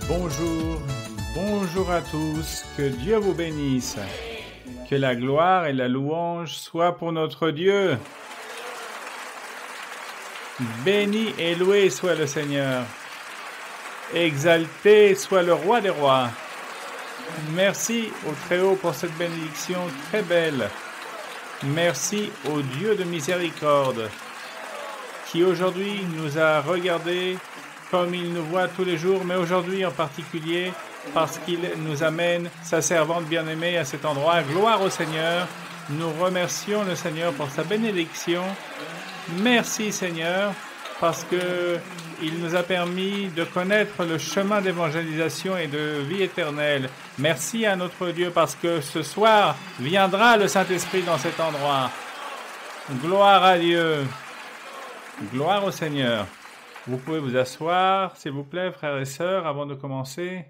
Bonjour, bonjour à tous, que Dieu vous bénisse, que la gloire et la louange soient pour notre Dieu. Béni et loué soit le Seigneur, exalté soit le Roi des rois. Merci au Très-Haut pour cette bénédiction très belle. Merci au Dieu de miséricorde, qui aujourd'hui nous a regardés comme il nous voit tous les jours, mais aujourd'hui en particulier parce qu'il nous amène sa servante bien-aimée à cet endroit. Gloire au Seigneur. Nous remercions le Seigneur pour sa bénédiction. Merci Seigneur, parce que il nous a permis de connaître le chemin d'évangélisation et de vie éternelle. Merci à notre Dieu, parce que ce soir viendra le Saint-Esprit dans cet endroit. Gloire à Dieu. Gloire au Seigneur. Vous pouvez vous asseoir, s'il vous plaît, frères et sœurs, avant de commencer.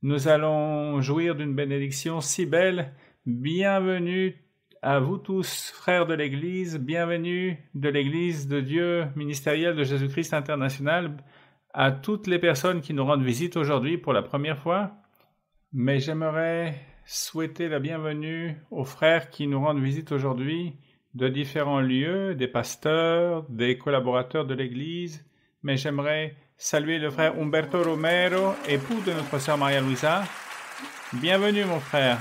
Nous allons jouir d'une bénédiction si belle. Bienvenue à vous tous, frères de l'Église. Bienvenue de l'Église de Dieu ministérielle de Jésus-Christ international. À toutes les personnes qui nous rendent visite aujourd'hui pour la première fois. Mais j'aimerais souhaiter la bienvenue aux frères qui nous rendent visite aujourd'hui de différents lieux, des pasteurs, des collaborateurs de l'Église. Mais j'aimerais saluer le frère Humberto Romero, époux de notre sœur Maria Luisa. Bienvenue mon frère.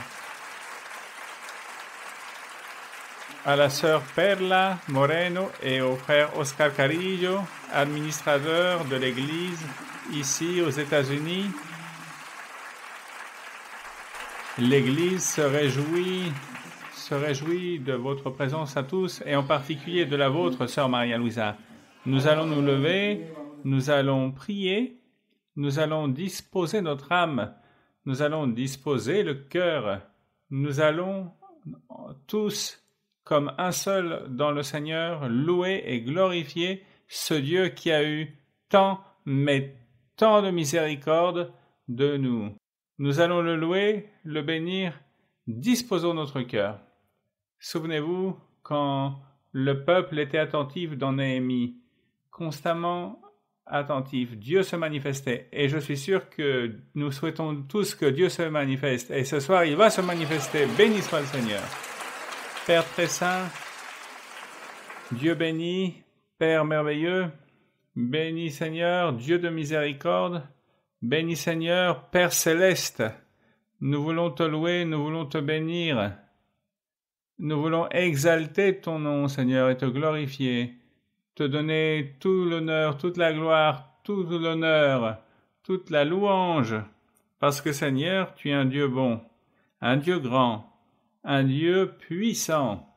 À la sœur Perla Moreno et au frère Oscar Carillo, administrateur de l'Église ici aux États-Unis. L'Église se réjouit de votre présence à tous et en particulier de la vôtre, sœur Maria Luisa. Nous allons nous lever, nous allons prier, nous allons disposer notre âme, nous allons disposer le cœur. Nous allons tous, comme un seul dans le Seigneur, louer et glorifier ce Dieu qui a eu tant, mais tant de miséricorde de nous. Nous allons le louer, le bénir, disposons notre cœur. Souvenez-vous quand le peuple était attentif dans Néhémie, constamment attentif, Dieu se manifestait. Et je suis sûr que nous souhaitons tous que Dieu se manifeste. Et ce soir, il va se manifester. Béni soit le Seigneur. Père très saint, Dieu béni, Père merveilleux, béni Seigneur, Dieu de miséricorde, béni Seigneur, Père céleste, nous voulons te louer, nous voulons te bénir, nous voulons exalter ton nom Seigneur et te glorifier, te donner tout l'honneur, toute la gloire, tout l'honneur, toute la louange, parce que Seigneur, tu es un Dieu bon, un Dieu grand, un Dieu puissant.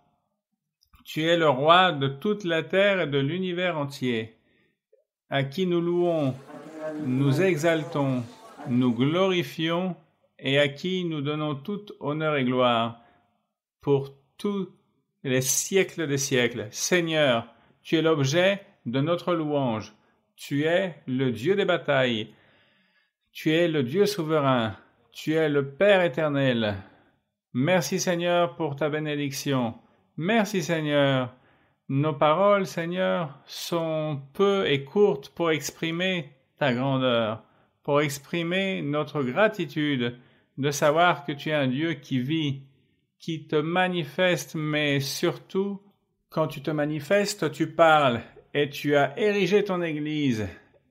Tu es le roi de toute la terre et de l'univers entier, à qui nous louons, nous exaltons, nous glorifions et à qui nous donnons toute honneur et gloire pour tous les siècles des siècles. Seigneur, tu es l'objet de notre louange. Tu es le Dieu des batailles. Tu es le Dieu souverain. Tu es le Père éternel. Merci Seigneur pour ta bénédiction. Merci Seigneur. Nos paroles, Seigneur, sont peu et courtes pour exprimer ta grandeur, pour exprimer notre gratitude de savoir que tu es un Dieu qui vit, qui te manifeste, mais surtout, quand tu te manifestes, tu parles et tu as érigé ton Église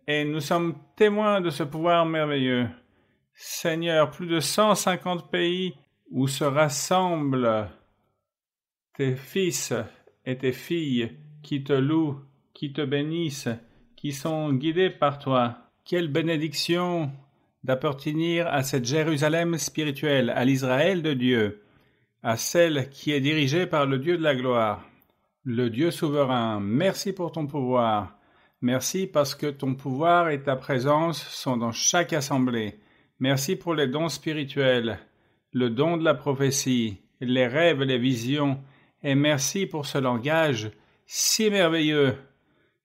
et nous sommes témoins de ce pouvoir merveilleux. Seigneur, plus de 150 pays où se rassemblent tes fils et tes filles qui te louent, qui te bénissent, qui sont guidés par toi. Quelle bénédiction d'appartenir à cette Jérusalem spirituelle, à l'Israël de Dieu, à celle qui est dirigée par le Dieu de la gloire. Le Dieu souverain, merci pour ton pouvoir. Merci parce que ton pouvoir et ta présence sont dans chaque assemblée. Merci pour les dons spirituels, le don de la prophétie, les rêves, les visions, et merci pour ce langage si merveilleux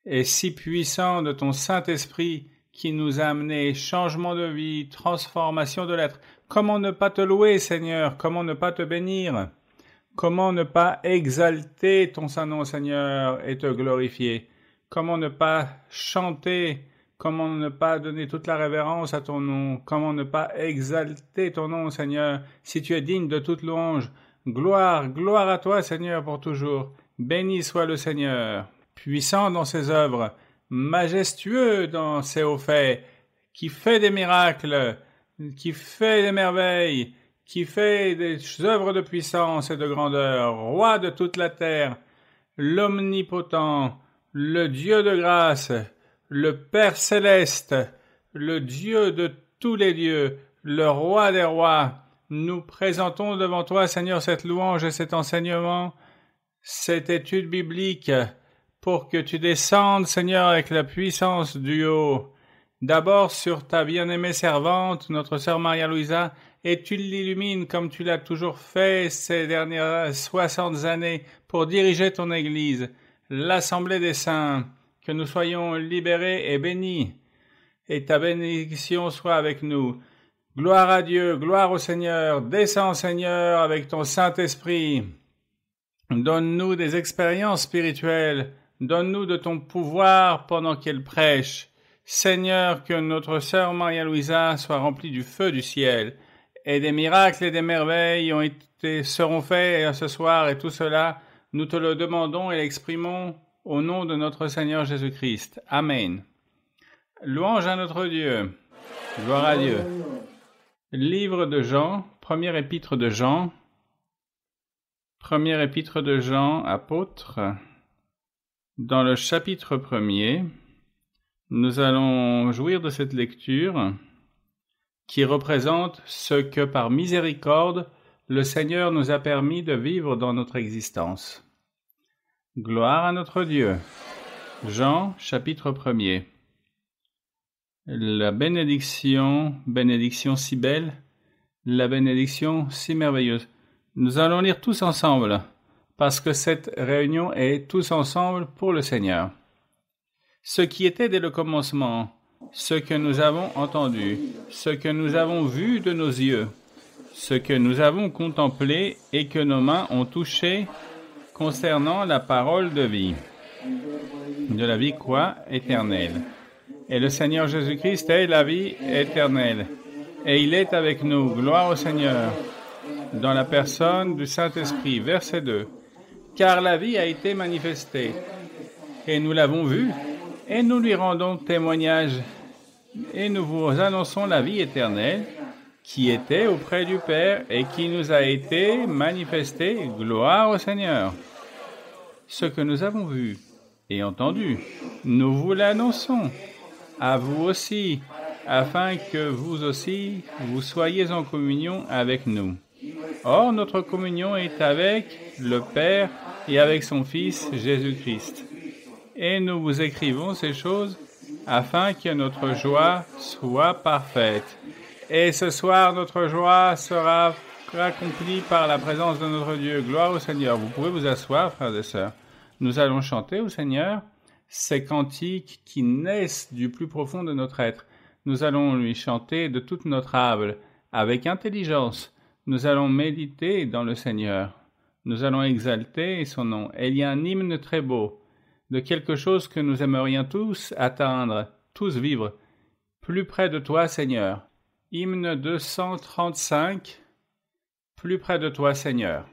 et si puissant de ton Saint-Esprit qui nous a amené changement de vie, transformation de l'être. Comment ne pas te louer, Seigneur? Comment ne pas te bénir? Comment ne pas exalter ton Saint-Nom, Seigneur, et te glorifier? Comment ne pas chanter Comment ne pas donner toute la révérence à ton nom? Comment ne pas exalter ton nom, Seigneur, si tu es digne de toute louange? Gloire, gloire à toi, Seigneur, pour toujours. Béni soit le Seigneur, puissant dans ses œuvres, majestueux dans ses hauts faits, qui fait des miracles, qui fait des merveilles, qui fait des œuvres de puissance et de grandeur, roi de toute la terre, l'omnipotent, le Dieu de grâce, le Père céleste, le Dieu de tous les dieux, le roi des rois. Nous présentons devant toi, Seigneur, cette louange et cet enseignement, cette étude biblique, pour que tu descendes, Seigneur, avec la puissance du haut. D'abord sur ta bien-aimée servante, notre sœur Maria-Louisa, et tu l'illumines comme tu l'as toujours fait ces dernières 60 années pour diriger ton Église, l'Assemblée des saints, que nous soyons libérés et bénis, et ta bénédiction soit avec nous. Gloire à Dieu, gloire au Seigneur, descends Seigneur avec ton Saint-Esprit. Donne-nous des expériences spirituelles, donne-nous de ton pouvoir pendant qu'elle prêche. Seigneur, que notre sœur Maria-Louisa soit remplie du feu du ciel, et des miracles et des merveilles seront faits ce soir, et tout cela, nous te le demandons et l'exprimons au nom de notre Seigneur Jésus-Christ. Amen. Louange à notre Dieu. Gloire à Dieu. Livre de Jean, première épître de Jean. Première épître de Jean, apôtre. Dans le chapitre 1er, nous allons jouir de cette lecture qui représente ce que par miséricorde le Seigneur nous a permis de vivre dans notre existence. Gloire à notre Dieu. Jean, chapitre 1er. La bénédiction si belle, la bénédiction si merveilleuse. Nous allons lire tous ensemble, parce que cette réunion est tous ensemble pour le Seigneur. Ce qui était dès le commencement, ce que nous avons entendu, ce que nous avons vu de nos yeux, ce que nous avons contemplé et que nos mains ont touché concernant la parole de vie. De la vie quoi? Éternelle. Et le Seigneur Jésus-Christ est la vie éternelle. Et il est avec nous. Gloire au Seigneur. Dans la personne du Saint-Esprit. Verset 2. Car la vie a été manifestée. Et nous l'avons vue. Et nous lui rendons témoignage. Et nous vous annonçons la vie éternelle qui était auprès du Père et qui nous a été manifestée. Gloire au Seigneur. Ce que nous avons vu et entendu, nous vous l'annonçons. À vous aussi, afin que vous aussi, vous soyez en communion avec nous. Or, notre communion est avec le Père et avec son Fils Jésus-Christ. Et nous vous écrivons ces choses afin que notre joie soit parfaite. Et ce soir, notre joie sera accomplie par la présence de notre Dieu. Gloire au Seigneur. Vous pouvez vous asseoir, frères et sœurs. Nous allons chanter au Seigneur ces cantiques qui naissent du plus profond de notre être. Nous allons lui chanter de toute notre âme, avec intelligence. Nous allons méditer dans le Seigneur. Nous allons exalter son nom. Et il y a un hymne très beau, de quelque chose que nous aimerions tous atteindre, tous vivre. Plus près de toi, Seigneur. Hymne 235, plus près de toi, Seigneur.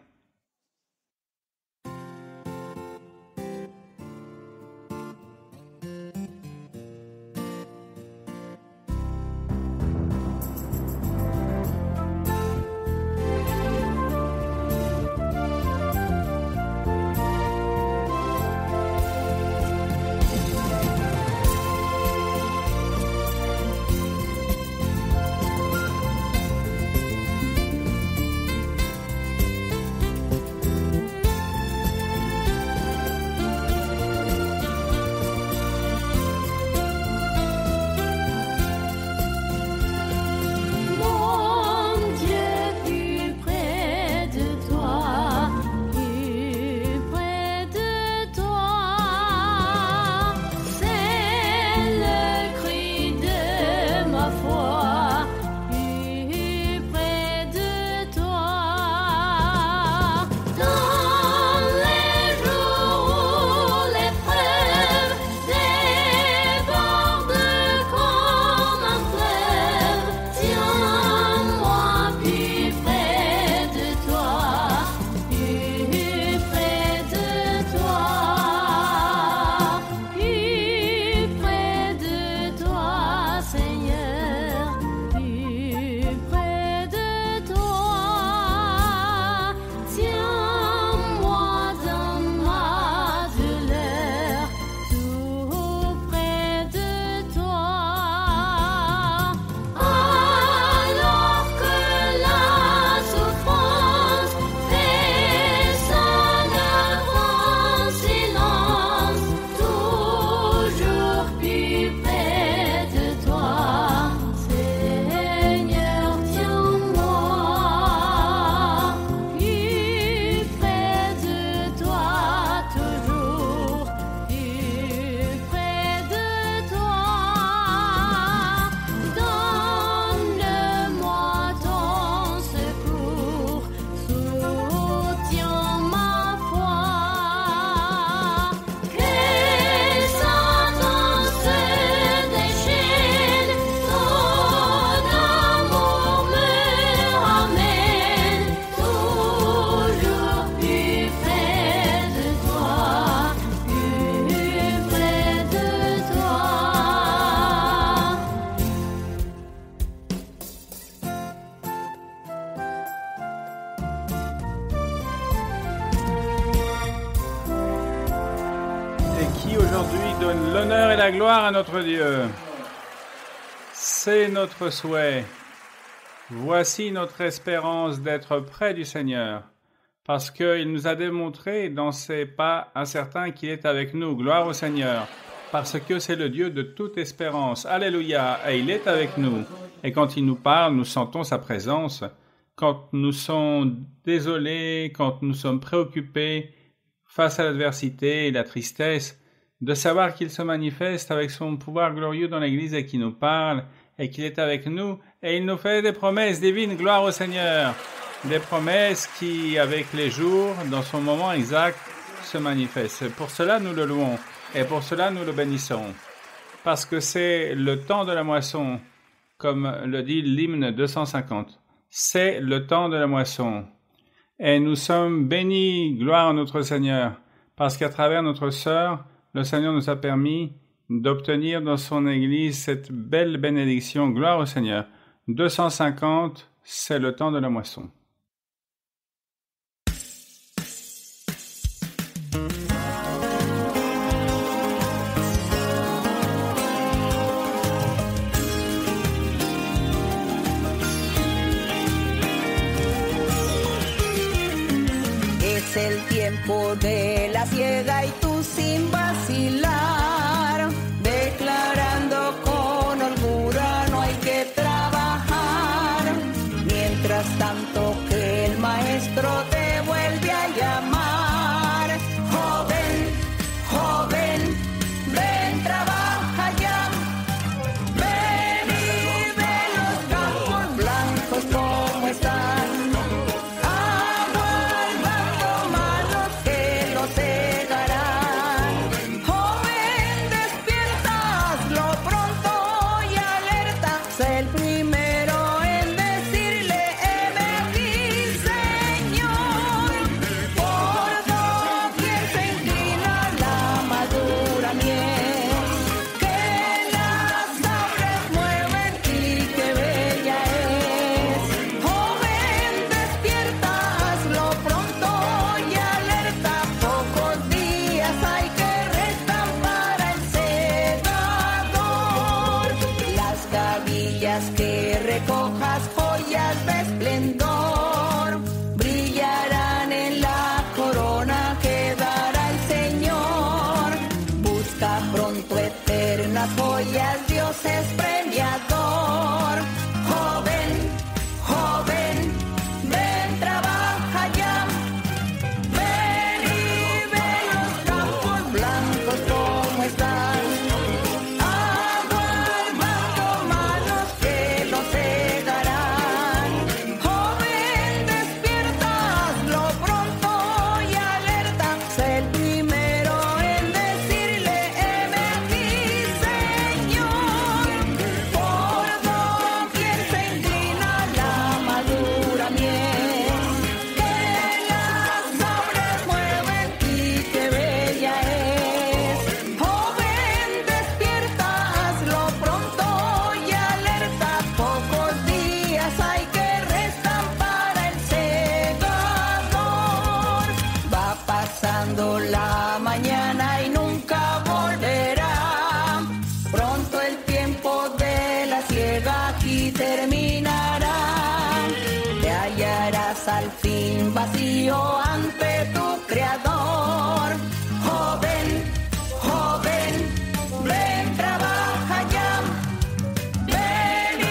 et qui aujourd'hui donne l'honneur et la gloire à notre Dieu. C'est notre souhait. Voici notre espérance d'être près du Seigneur, parce qu'il nous a démontré dans ses pas incertains qu'il est avec nous. Gloire au Seigneur, parce que c'est le Dieu de toute espérance. Alléluia, et il est avec nous. Et quand il nous parle, nous sentons sa présence. Quand nous sommes désolés, quand nous sommes préoccupés face à l'adversité et la tristesse, de savoir qu'il se manifeste avec son pouvoir glorieux dans l'Église et qu'il nous parle et qu'il est avec nous et il nous fait des promesses divines. Gloire au Seigneur! Des promesses qui, avec les jours, dans son moment exact, se manifestent. Pour cela, nous le louons et pour cela, nous le bénissons. Parce que c'est le temps de la moisson, comme le dit l'hymne 250. C'est le temps de la moisson. Et nous sommes bénis, gloire à notre Seigneur, parce qu'à travers notre sœur, le Seigneur nous a permis d'obtenir dans son Église cette belle bénédiction. Gloire au Seigneur. 250, c'est le temps de la moisson. Es el tiempo de la siega y tú sin vacilar, declarando con holgura no hay que trabajar. Mientras tanto que el maestro te vuelve a llamar. Joven, joven, ven, trabaja ya. Ven y ve los campos blancos como están. Que recojas joyas de esplendor, brillarán en la corona que dará el Señor. Busca pronto eternas joyas, Dios es premiador. Joven, joven, ven, trabaja ya. Ven y ve los campos blancos como están. La mañana y nunca volverá. Pronto el tiempo de la siega aquí terminará. Te hallarás al fin vacío ante tu Creador. Joven, joven, ven, trabaja ya. Ven y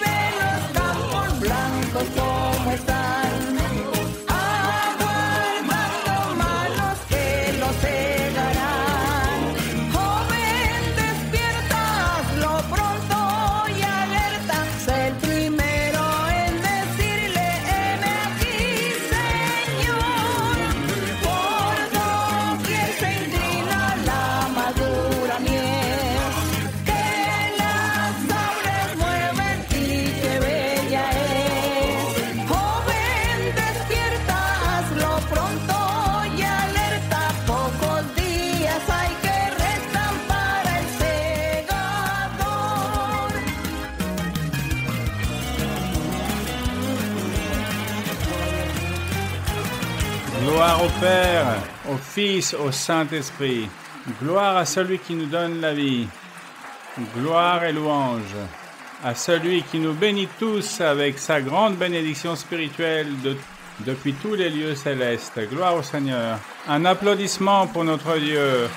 ve los campos blancos como están. Gloire au Père, au Fils, au Saint-Esprit, Gloire à celui qui nous donne la vie. Gloire et louange à celui qui nous bénit tous avec sa grande bénédiction spirituelle depuis tous les lieux célestes. Gloire au Seigneur. Un applaudissement pour notre Dieu.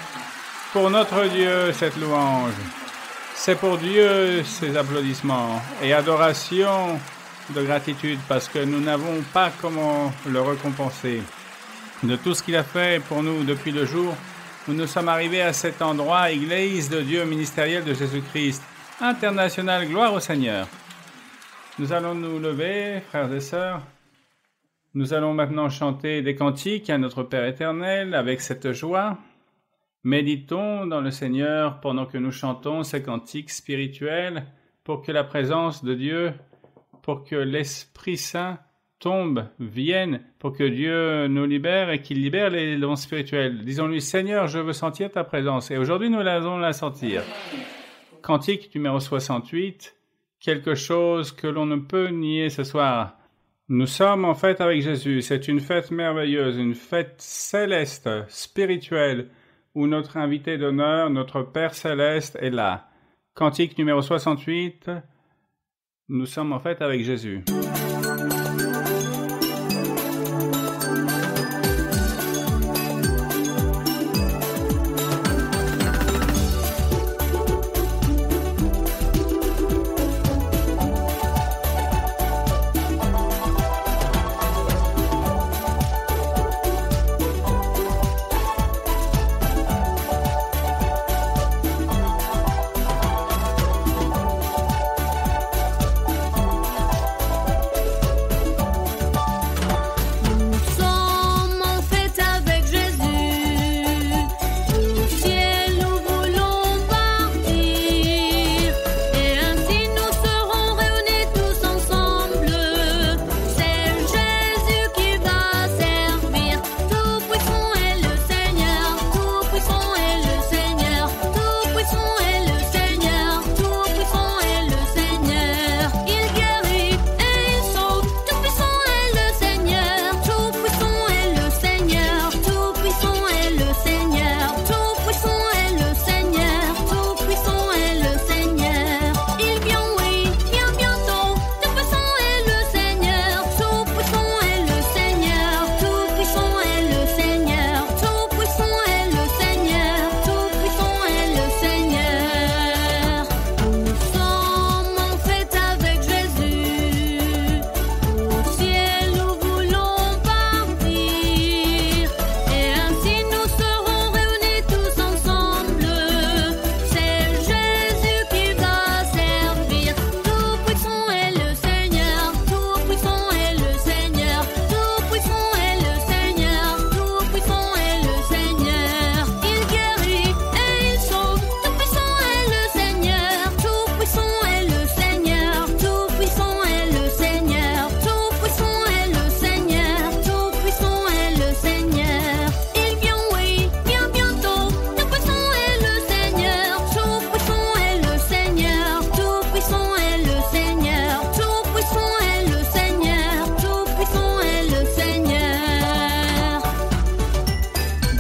Pour notre Dieu, cette louange. C'est pour Dieu ces applaudissements et adoration de gratitude parce que nous n'avons pas comment le récompenser de tout ce qu'il a fait pour nous depuis le jour où nous sommes arrivés à cet endroit, Église de Dieu ministérielle de Jésus-Christ, international, gloire au Seigneur. Nous allons nous lever, frères et sœurs. Nous allons maintenant chanter des cantiques à notre Père éternel avec cette joie. Méditons dans le Seigneur pendant que nous chantons ces cantiques spirituels pour que la présence de Dieu, pour que l'Esprit Saint tombe, vienne, pour que Dieu nous libère et qu'il libère les dons spirituels. Disons-lui, Seigneur, je veux sentir ta présence. Et aujourd'hui, nous allons la sentir. Cantique numéro 68, quelque chose que l'on ne peut nier ce soir. Nous sommes en fête avec Jésus. C'est une fête merveilleuse, une fête céleste, spirituelle, où notre invité d'honneur, notre Père céleste, est là. Cantique numéro 68, nous sommes en fête avec Jésus.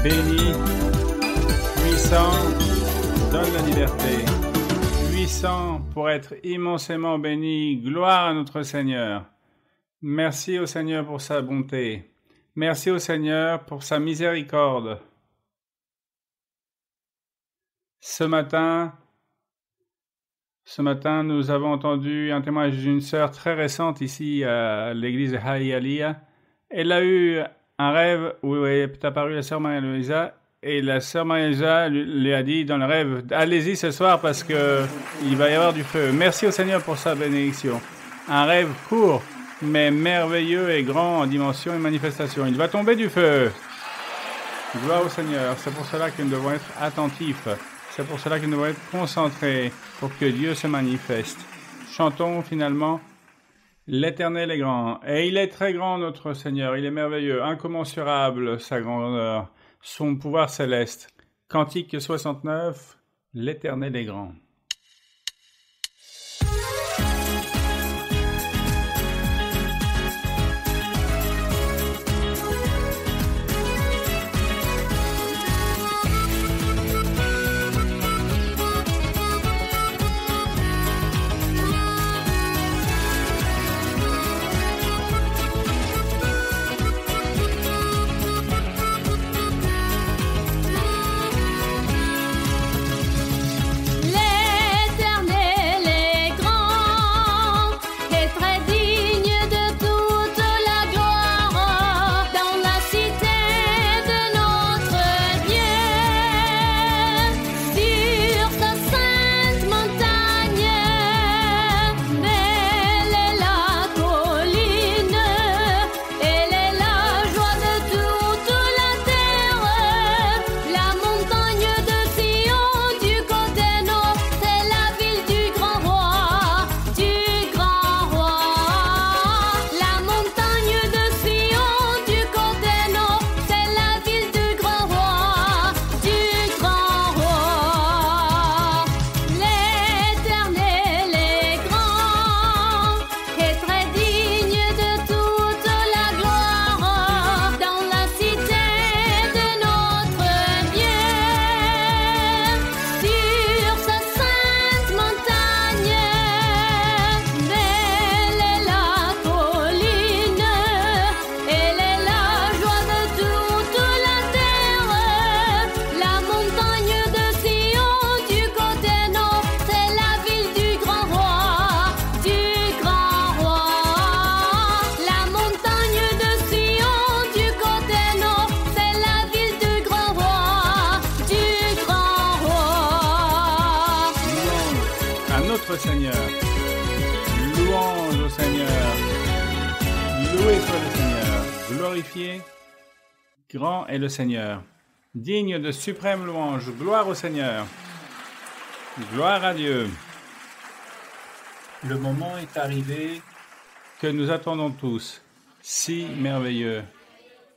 Béni, puissant, donne la liberté. Puissant pour être immensément béni. Gloire à notre Seigneur. Merci au Seigneur pour sa bonté. Merci au Seigneur pour sa miséricorde. Ce matin, nous avons entendu un témoignage d'une sœur très récente ici à l'église de Hialeah. Elle a eu un rêve où est apparue la sœur Maria-Louisa et la sœur Maria-Louisa lui a dit dans le rêve « Allez-y ce soir parce qu'il va y avoir du feu ». Merci au Seigneur pour sa bénédiction. Un rêve court mais merveilleux et grand en dimension et manifestation. Il va tomber du feu. Gloire au Seigneur. C'est pour cela que nous devons être attentifs. C'est pour cela que nous devons être concentrés pour que Dieu se manifeste. Chantons finalement « L'Éternel est grand, et il est très grand notre Seigneur, il est merveilleux, incommensurable sa grandeur, son pouvoir céleste. » Cantique 69, l'Éternel est grand. notre Seigneur. Louange au Seigneur. Loué soit le Seigneur. Glorifié, grand est le Seigneur. Digne de suprême louange. Gloire au Seigneur. Gloire à Dieu. Le moment est arrivé que nous attendons tous, si merveilleux.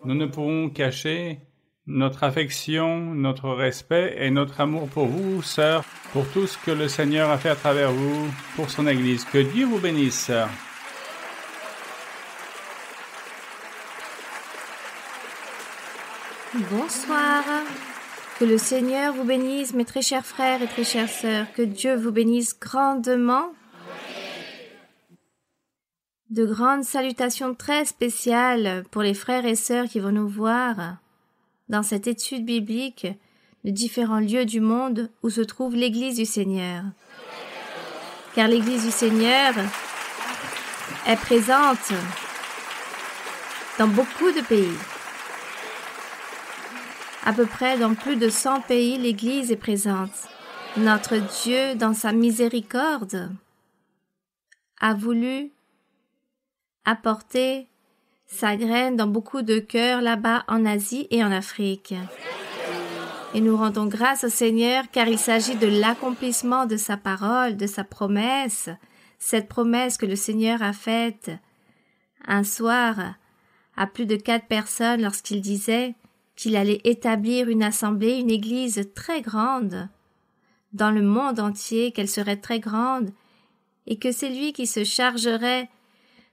Nous ne pourrons cacher notre affection, notre respect et notre amour pour vous, sœurs, pour tout ce que le Seigneur a fait à travers vous, pour son Église. Que Dieu vous bénisse, sœurs. Bonsoir. Que le Seigneur vous bénisse, mes très chers frères et très chères sœurs. Que Dieu vous bénisse grandement. De grandes salutations très spéciales pour les frères et sœurs qui vont nous voir dans cette étude biblique de différents lieux du monde où se trouve l'Église du Seigneur. Car l'Église du Seigneur est présente dans beaucoup de pays. À peu près dans plus de 100 pays, l'Église est présente. Notre Dieu, dans sa miséricorde, a voulu apporter sa graine dans beaucoup de cœurs là-bas en Asie et en Afrique. Et nous rendons grâce au Seigneur car il s'agit de l'accomplissement de sa parole, de sa promesse, cette promesse que le Seigneur a faite un soir à plus de 4 personnes lorsqu'il disait qu'il allait établir une assemblée, une église très grande dans le monde entier, qu'elle serait très grande et que c'est lui qui se chargerait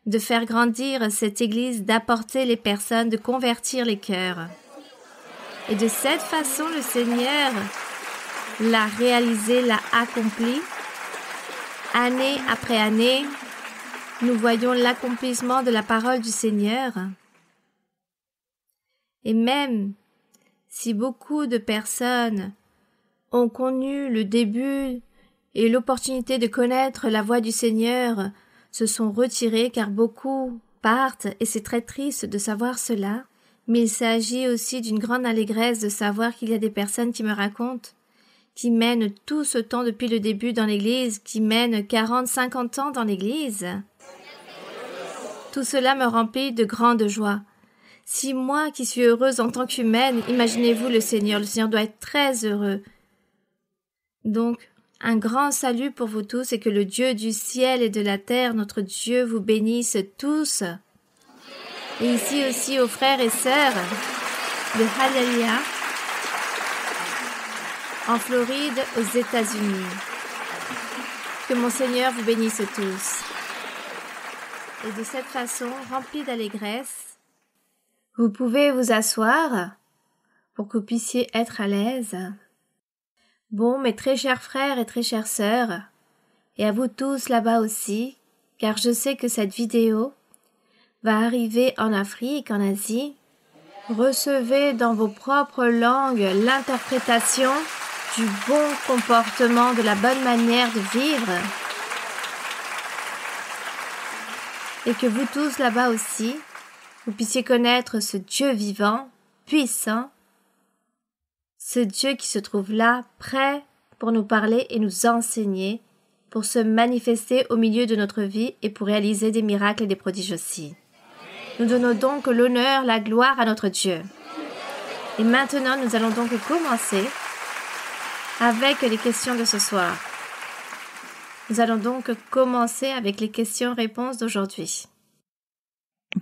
de faire grandir cette église, d'apporter les personnes, de convertir les cœurs. Et de cette façon, le Seigneur l'a réalisé, l'a accompli. Année après année, nous voyons l'accomplissement de la parole du Seigneur. Et même si beaucoup de personnes ont connu le début et l'opportunité de connaître la voix du Seigneur, se sont retirés car beaucoup partent et c'est très triste de savoir cela. Mais il s'agit aussi d'une grande allégresse de savoir qu'il y a des personnes qui me racontent, qui mènent tout ce temps depuis le début dans l'Église, qui mènent 40, 50 ans dans l'Église. Tout cela me remplit de grande joie. Si moi qui suis heureuse en tant qu'humaine, imaginez-vous le Seigneur doit être très heureux. Donc, un grand salut pour vous tous et que le Dieu du ciel et de la terre, notre Dieu, vous bénisse tous. Et ici aussi aux frères et sœurs de Hialeah, en Floride, aux États-Unis. Que mon Seigneur vous bénisse tous. Et de cette façon, remplie d'allégresse, vous pouvez vous asseoir pour que vous puissiez être à l'aise. Bon, mes très chers frères et très chères sœurs, et à vous tous là-bas aussi, car je sais que cette vidéo va arriver en Afrique, en Asie. Recevez dans vos propres langues l'interprétation du bon comportement, de la bonne manière de vivre. Et que vous tous là-bas aussi, vous puissiez connaître ce Dieu vivant, puissant, ce Dieu qui se trouve là, prêt pour nous parler et nous enseigner, pour se manifester au milieu de notre vie et pour réaliser des miracles et des prodiges aussi. Nous donnons donc l'honneur, la gloire à notre Dieu. Et maintenant, nous allons donc commencer avec les questions de ce soir. Nous allons donc commencer avec les questions-réponses d'aujourd'hui.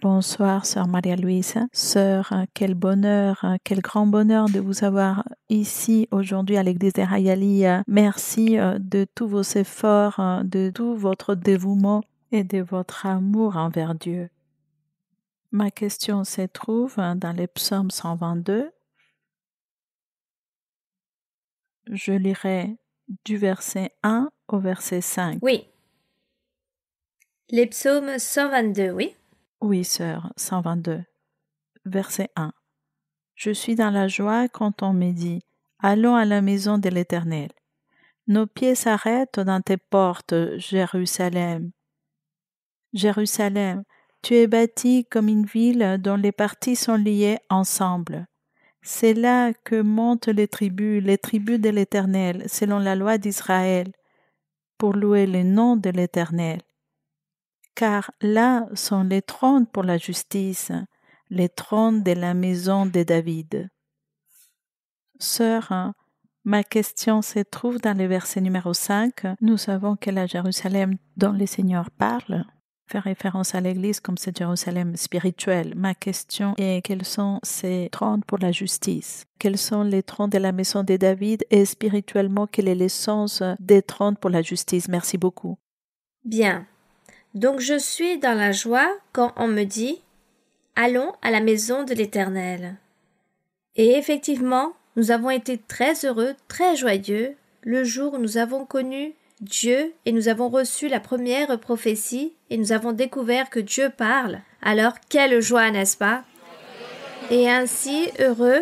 Bonsoir, sœur Maria-Louise. Sœur, quel bonheur, quel grand bonheur de vous avoir ici aujourd'hui à l'église de Hialeah. Merci de tous vos efforts, de tout votre dévouement et de votre amour envers Dieu. Ma question se trouve dans le psaume 122. Je lirai du verset 1 au verset 5. Oui. Les psaumes 122, oui. Oui, sœur, 122. Verset 1. Je suis dans la joie quand on me dit « Allons à la maison de l'Éternel ». Nos pieds s'arrêtent dans tes portes, Jérusalem. Jérusalem, tu es bâtie comme une ville dont les parties sont liées ensemble. C'est là que montent les tribus de l'Éternel, selon la loi d'Israël, pour louer le nom de l'Éternel. Car là sont les trônes pour la justice, les trônes de la maison de David. Sœur, ma question se trouve dans le verset numéro 5. Nous savons que la Jérusalem dont le Seigneur parle fait référence à l'Église comme cette Jérusalem spirituelle. Ma question est quels sont ces trônes pour la justice? Quels sont les trônes de la maison de David et spirituellement quelle est l'essence des trônes pour la justice? Merci beaucoup. Bien. Donc je suis dans la joie quand on me dit « Allons à la maison de l'Éternel ». Et effectivement, nous avons été très heureux, très joyeux, le jour où nous avons connu Dieu et nous avons reçu la première prophétie et nous avons découvert que Dieu parle. Alors, quelle joie, n'est-ce pas? Et ainsi, heureux,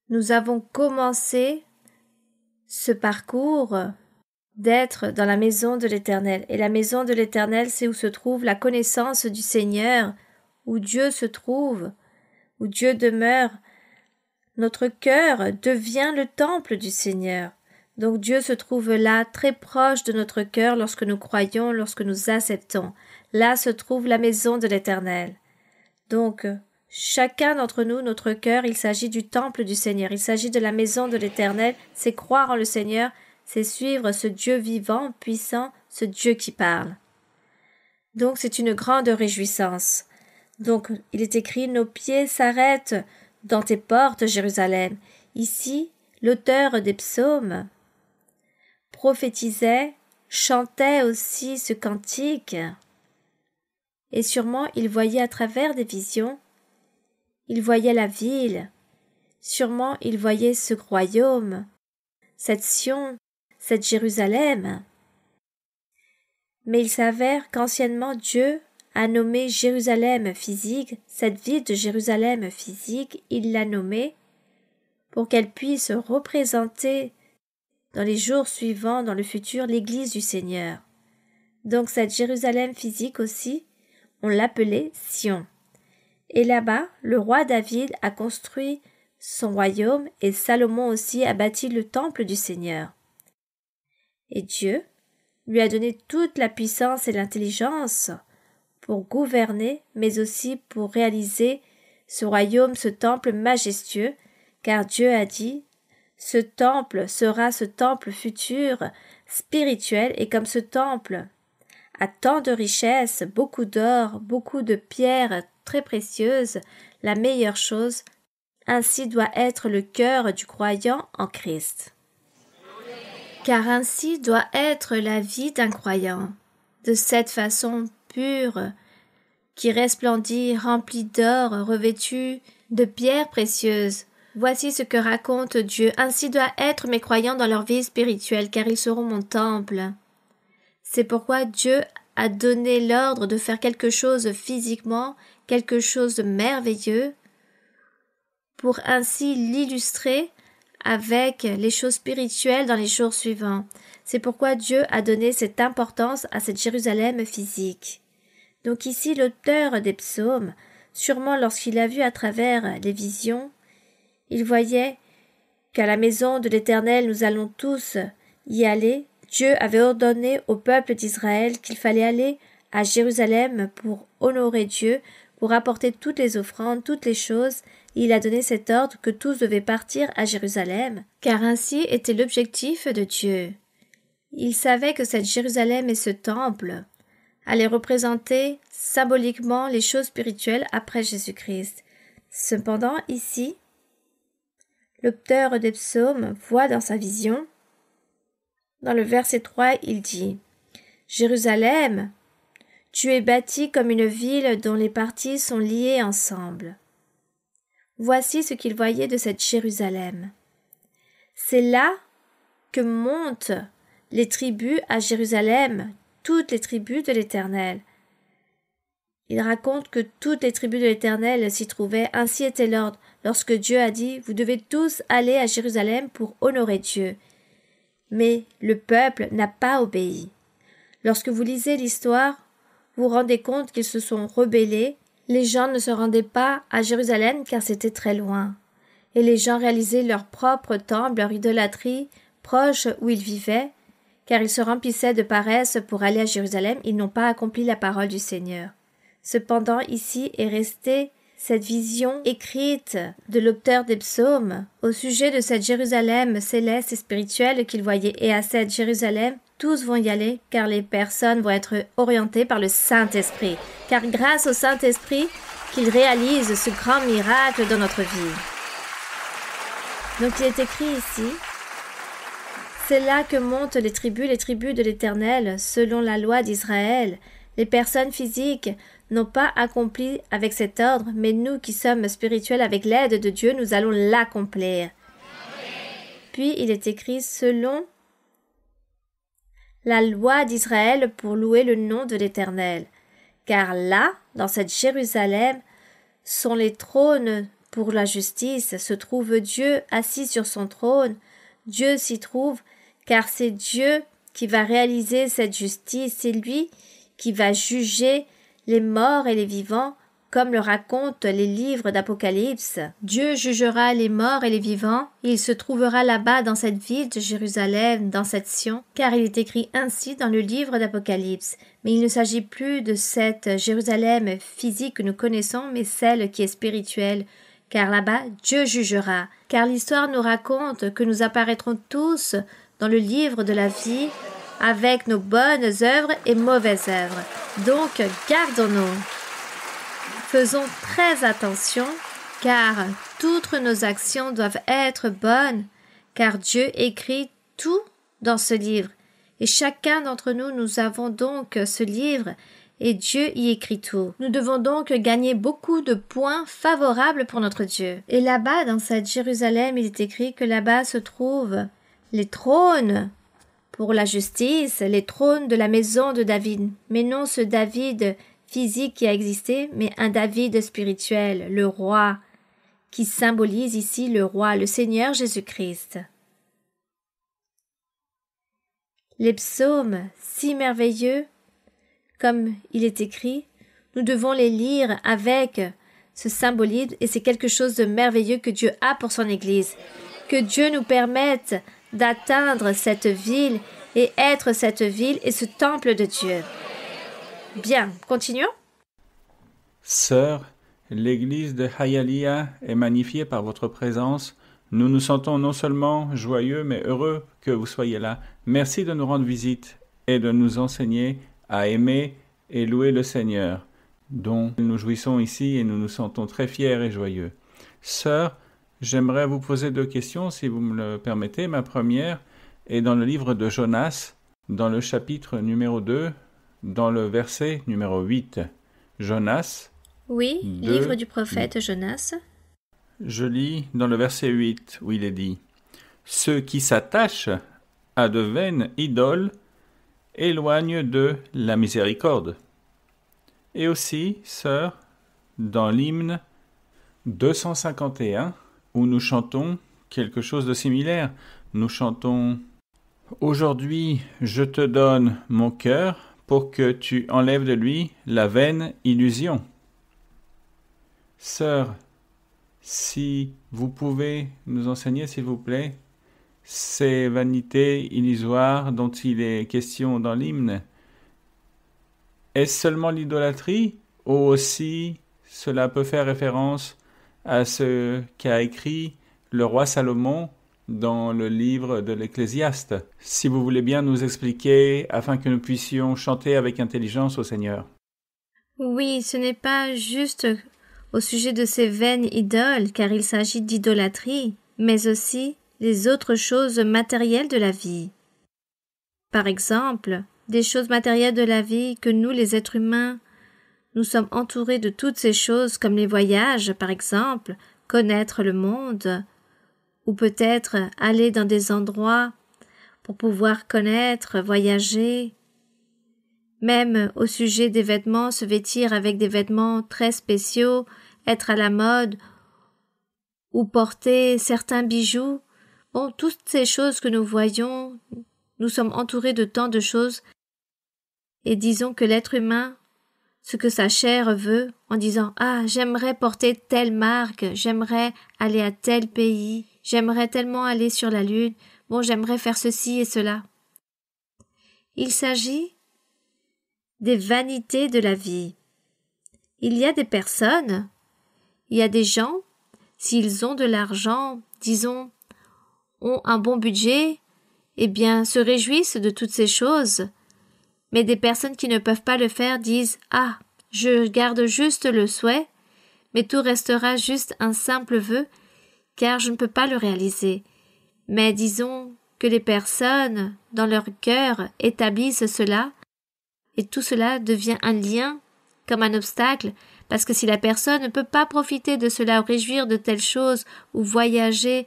nous avons commencé ce parcours d'être dans la maison de l'Éternel. Et la maison de l'Éternel, c'est où se trouve la connaissance du Seigneur, où Dieu se trouve, où Dieu demeure. Notre cœur devient le temple du Seigneur. Donc Dieu se trouve là, très proche de notre cœur lorsque nous croyons, lorsque nous acceptons. Là se trouve la maison de l'Éternel. Donc, chacun d'entre nous, notre cœur, il s'agit du temple du Seigneur. Il s'agit de la maison de l'Éternel. C'est croire en le Seigneur, c'est suivre ce Dieu vivant, puissant, ce Dieu qui parle. Donc c'est une grande réjouissance. Donc il est écrit « Nos pieds s'arrêtent dans tes portes, Jérusalem ». Ici, l'auteur des psaumes prophétisait, chantait aussi ce cantique. Et sûrement, il voyait à travers des visions, il voyait la ville, sûrement il voyait ce royaume, cette Sion, cette Jérusalem. Mais il s'avère qu'anciennement Dieu a nommé Jérusalem physique, cette ville de Jérusalem physique, il l'a nommée pour qu'elle puisse représenter dans les jours suivants, dans le futur, l'Église du Seigneur. Donc cette Jérusalem physique aussi, on l'appelait Sion. Et là-bas, le roi David a construit son royaume et Salomon aussi a bâti le temple du Seigneur. Et Dieu lui a donné toute la puissance et l'intelligence pour gouverner, mais aussi pour réaliser ce royaume, ce temple majestueux, car Dieu a dit « Ce temple sera ce temple futur, spirituel, et comme ce temple a tant de richesses, beaucoup d'or, beaucoup de pierres très précieuses, la meilleure chose, ainsi doit être le cœur du croyant en Christ. » Car ainsi doit être la vie d'un croyant, de cette façon pure, qui resplendit, remplie d'or, revêtue de pierres précieuses. Voici ce que raconte Dieu. Ainsi doit être mes croyants dans leur vie spirituelle, car ils seront mon temple. C'est pourquoi Dieu a donné l'ordre de faire quelque chose physiquement, quelque chose de merveilleux, pour ainsi l'illustrer avec les choses spirituelles dans les jours suivants. C'est pourquoi Dieu a donné cette importance à cette Jérusalem physique. Donc ici, l'auteur des psaumes, sûrement lorsqu'il a vu à travers les visions, il voyait qu'à la maison de l'Éternel nous allons tous y aller. Dieu avait ordonné au peuple d'Israël qu'il fallait aller à Jérusalem pour honorer Dieu, pour apporter toutes les offrandes, toutes les choses. Il a donné cet ordre que tous devaient partir à Jérusalem, car ainsi était l'objectif de Dieu. Il savait que cette Jérusalem et ce temple allaient représenter symboliquement les choses spirituelles après Jésus-Christ. Cependant, ici, l'auteur des psaumes voit dans sa vision, dans le verset 3, il dit « Jérusalem, tu es bâtie comme une ville dont les parties sont liées ensemble. » Voici ce qu'il voyait de cette Jérusalem. C'est là que montent les tribus à Jérusalem, toutes les tribus de l'Éternel. Il raconte que toutes les tribus de l'Éternel s'y trouvaient, ainsi était l'ordre, lorsque Dieu a dit « Vous devez tous aller à Jérusalem pour honorer Dieu ». Mais le peuple n'a pas obéi. Lorsque vous lisez l'histoire, vous vous rendez compte qu'ils se sont rebellés. Les gens ne se rendaient pas à Jérusalem car c'était très loin. Et les gens réalisaient leur propre temple, leur idolâtrie, proche où ils vivaient, car ils se remplissaient de paresse pour aller à Jérusalem, ils n'ont pas accompli la parole du Seigneur. Cependant, ici est restée cette vision écrite de l'auteur des psaumes au sujet de cette Jérusalem céleste et spirituelle qu'il voyait. Et à cette Jérusalem, tous vont y aller, car les personnes vont être orientées par le Saint-Esprit. Car grâce au Saint-Esprit, qu'il réalise ce grand miracle dans notre vie. Donc il est écrit ici, c'est là que montent les tribus de l'Éternel, selon la loi d'Israël. Les personnes physiques n'ont pas accompli avec cet ordre, mais nous qui sommes spirituels avec l'aide de Dieu, nous allons l'accomplir. Puis il est écrit selon la loi d'Israël pour louer le nom de l'Éternel. Car là, dans cette Jérusalem, sont les trônes pour la justice, se trouve Dieu assis sur son trône. Dieu s'y trouve, car c'est Dieu qui va réaliser cette justice, c'est lui qui va juger les morts et les vivants, comme le racontent les livres d'Apocalypse. Dieu jugera les morts et les vivants, et il se trouvera là-bas dans cette ville de Jérusalem, dans cette Sion, car il est écrit ainsi dans le livre d'Apocalypse. Mais il ne s'agit plus de cette Jérusalem physique que nous connaissons, mais celle qui est spirituelle, car là-bas Dieu jugera. Car l'histoire nous raconte que nous apparaîtrons tous dans le livre de la vie, avec nos bonnes œuvres et mauvaises œuvres. Donc, gardons-nous. Faisons très attention, car toutes nos actions doivent être bonnes, car Dieu écrit tout dans ce livre. Et chacun d'entre nous, nous avons donc ce livre, et Dieu y écrit tout. Nous devons donc gagner beaucoup de points favorables pour notre Dieu. Et là-bas, dans cette Jérusalem, il est écrit que là-bas se trouvent les trônes pour la justice, les trônes de la maison de David. Mais non ce David physique qui a existé, mais un David spirituel, le roi, qui symbolise ici le roi, le Seigneur Jésus-Christ. Les psaumes si merveilleux, comme il est écrit, nous devons les lire avec ce symbolisme, et c'est quelque chose de merveilleux que Dieu a pour son Église. Que Dieu nous permette d'atteindre cette ville et être cette ville et ce temple de Dieu. Bien, continuons. Sœurs, l'église de Hialeah est magnifiée par votre présence. Nous nous sentons non seulement joyeux, mais heureux que vous soyez là. Merci de nous rendre visite et de nous enseigner à aimer et louer le Seigneur, dont nous jouissons ici et nous nous sentons très fiers et joyeux. Sœurs, j'aimerais vous poser 2 questions, si vous me le permettez. Ma première est dans le livre de Jonas, dans le chapitre numéro 2, dans le verset numéro 8. Jonas. Oui, livre du prophète Jonas. Je lis dans le verset 8, où il est dit « Ceux qui s'attachent à de vaines idoles éloignent de la miséricorde. » Et aussi, sœurs, dans l'hymne 251, où nous chantons quelque chose de similaire. Nous chantons « Aujourd'hui, je te donne mon cœur pour que tu enlèves de lui la vaine illusion. » Sœurs, si vous pouvez nous enseigner, s'il vous plaît, ces vanités illusoires dont il est question dans l'hymne, est-ce seulement l'idolâtrie ou aussi cela peut faire référence à ce qu'a écrit le roi Salomon dans le livre de l'Ecclésiaste? Si vous voulez bien nous expliquer afin que nous puissions chanter avec intelligence au Seigneur. Oui, ce n'est pas juste au sujet de ces vaines idoles, car il s'agit d'idolâtrie, mais aussi les autres choses matérielles de la vie. Par exemple, des choses matérielles de la vie que nous, les êtres humains, nous sommes entourés de toutes ces choses, comme les voyages, par exemple, connaître le monde, ou peut-être aller dans des endroits pour pouvoir connaître, voyager. Même au sujet des vêtements, se vêtir avec des vêtements très spéciaux, être à la mode, ou porter certains bijoux. Bon, toutes ces choses que nous voyons, nous sommes entourés de tant de choses. Et disons que l'être humain, ce que sa chair veut, en disant « Ah, j'aimerais porter telle marque, j'aimerais aller à tel pays, j'aimerais tellement aller sur la lune, bon, j'aimerais faire ceci et cela. » Il s'agit des vanités de la vie. Il y a des personnes, il y a des gens, s'ils ont de l'argent, disons, ont un bon budget, eh bien, se réjouissent de toutes ces choses. Mais des personnes qui ne peuvent pas le faire disent « Ah, je garde juste le souhait, mais tout restera juste un simple vœu, car je ne peux pas le réaliser. » Mais disons que les personnes, dans leur cœur, établissent cela, et tout cela devient un lien, comme un obstacle, parce que si la personne ne peut pas profiter de cela ou réjouir de telles choses, ou voyager,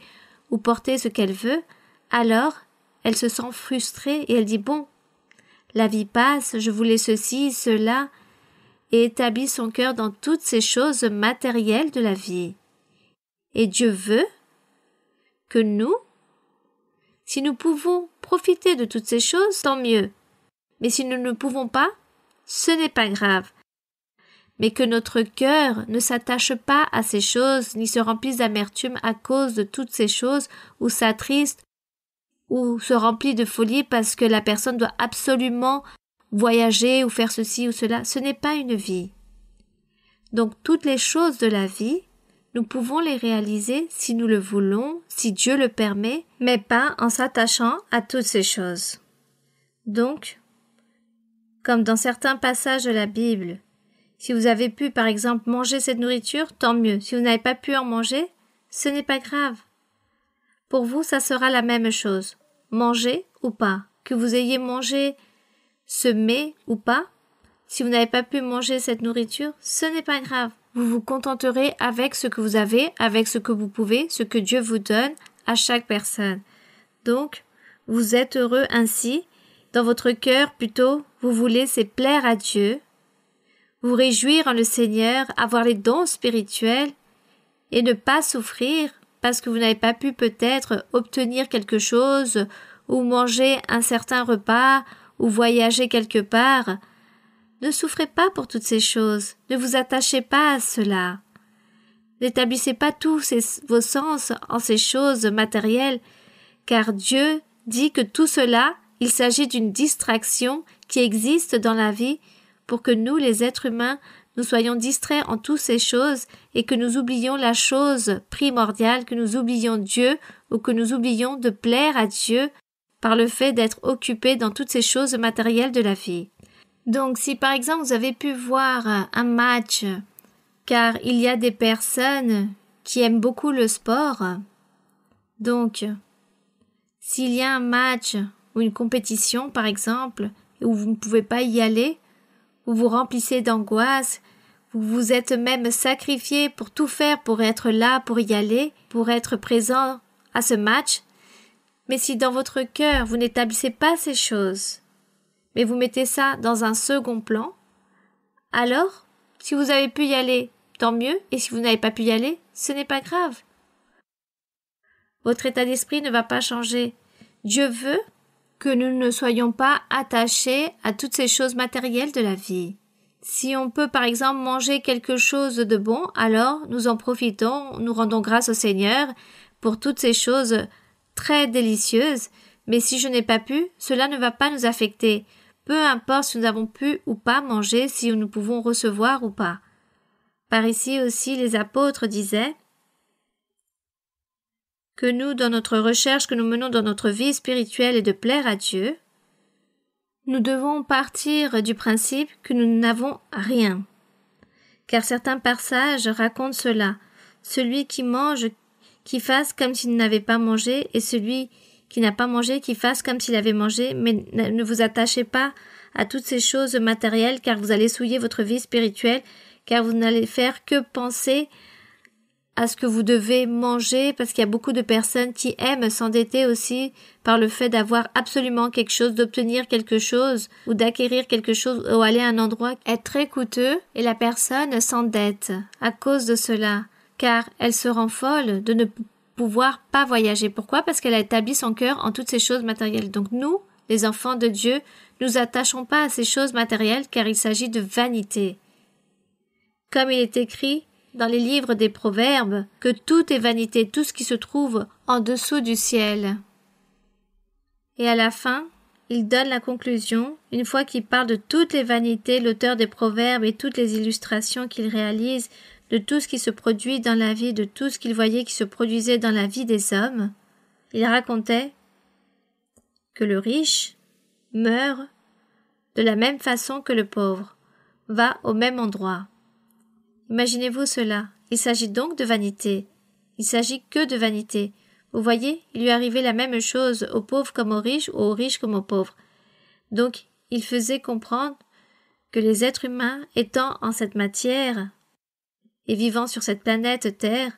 ou porter ce qu'elle veut, alors elle se sent frustrée et elle dit « Bon, la vie passe, je voulais ceci, cela », et établit son cœur dans toutes ces choses matérielles de la vie. Et Dieu veut que nous, si nous pouvons profiter de toutes ces choses, tant mieux. Mais si nous ne pouvons pas, ce n'est pas grave. Mais que notre cœur ne s'attache pas à ces choses, ni se remplisse d'amertume à cause de toutes ces choses, ou s'attriste, ou se remplit de folie parce que la personne doit absolument voyager ou faire ceci ou cela, ce n'est pas une vie. Donc toutes les choses de la vie, nous pouvons les réaliser si nous le voulons, si Dieu le permet, mais pas en s'attachant à toutes ces choses. Donc, comme dans certains passages de la Bible, si vous avez pu par exemple manger cette nourriture, tant mieux. Si vous n'avez pas pu en manger, ce n'est pas grave. Pour vous, ça sera la même chose. Manger ou pas. Que vous ayez mangé ce mets ou pas, si vous n'avez pas pu manger cette nourriture, ce n'est pas grave. Vous vous contenterez avec ce que vous avez, avec ce que vous pouvez, ce que Dieu vous donne à chaque personne. Donc, vous êtes heureux ainsi. Dans votre cœur, plutôt, vous voulez c'est plaire à Dieu, vous réjouir en le Seigneur, avoir les dons spirituels et ne pas souffrir parce que vous n'avez pas pu peut-être obtenir quelque chose ou manger un certain repas ou voyager quelque part. Ne souffrez pas pour toutes ces choses, ne vous attachez pas à cela. N'établissez pas tous vos sens en ces choses matérielles, car Dieu dit que tout cela, il s'agit d'une distraction qui existe dans la vie pour que nous, les êtres humains, nous soyons distraits en toutes ces choses et que nous oublions la chose primordiale, que nous oublions Dieu ou que nous oublions de plaire à Dieu par le fait d'être occupés dans toutes ces choses matérielles de la vie. Donc, si par exemple vous avez pu voir un match, car il y a des personnes qui aiment beaucoup le sport, donc, s'il y a un match ou une compétition par exemple, où vous ne pouvez pas y aller, vous vous remplissez d'angoisse, vous vous êtes même sacrifié pour tout faire pour être là, pour y aller, pour être présent à ce match. Mais si dans votre cœur vous n'établissez pas ces choses, mais vous mettez ça dans un second plan, alors, si vous avez pu y aller, tant mieux, et si vous n'avez pas pu y aller, ce n'est pas grave. Votre état d'esprit ne va pas changer. Dieu veut que nous ne soyons pas attachés à toutes ces choses matérielles de la vie. Si on peut par exemple manger quelque chose de bon, alors nous en profitons, nous rendons grâce au Seigneur pour toutes ces choses très délicieuses, mais si je n'ai pas pu, cela ne va pas nous affecter. Peu importe si nous avons pu ou pas manger, si nous pouvons recevoir ou pas. Par ici aussi, les apôtres disaient que nous, dans notre recherche que nous menons dans notre vie spirituelle et de plaire à Dieu, nous devons partir du principe que nous n'avons rien. Car certains passages racontent cela. Celui qui mange, qui fasse comme s'il n'avait pas mangé, et celui qui n'a pas mangé, qui fasse comme s'il avait mangé, mais ne vous attachez pas à toutes ces choses matérielles, car vous allez souiller votre vie spirituelle, car vous n'allez faire que penser à ce que vous devez manger, parce qu'il y a beaucoup de personnes qui aiment s'endetter aussi par le fait d'avoir absolument quelque chose, d'obtenir quelque chose, ou d'acquérir quelque chose, ou aller à un endroit est très coûteux, et la personne s'endette à cause de cela, car elle se rend folle de ne pouvoir pas voyager. Pourquoi? Parce qu'elle a établi son cœur en toutes ces choses matérielles. Donc nous, les enfants de Dieu, nous attachons pas à ces choses matérielles, car il s'agit de vanité. Comme il est écrit dans les livres des Proverbes, que tout est vanité, tout ce qui se trouve en dessous du ciel. Et à la fin, il donne la conclusion, une fois qu'il parle de toutes les vanités, l'auteur des proverbes et toutes les illustrations qu'il réalise, de tout ce qui se produit dans la vie, de tout ce qu'il voyait qui se produisait dans la vie des hommes. Il racontait que le riche meurt de la même façon que le pauvre, va au même endroit. Imaginez-vous cela. Il s'agit donc de vanité. Il s'agit que de vanité. Vous voyez, il lui arrivait la même chose aux pauvres comme aux riches ou aux riches comme aux pauvres. Donc, il faisait comprendre que les êtres humains étant en cette matière et vivant sur cette planète Terre,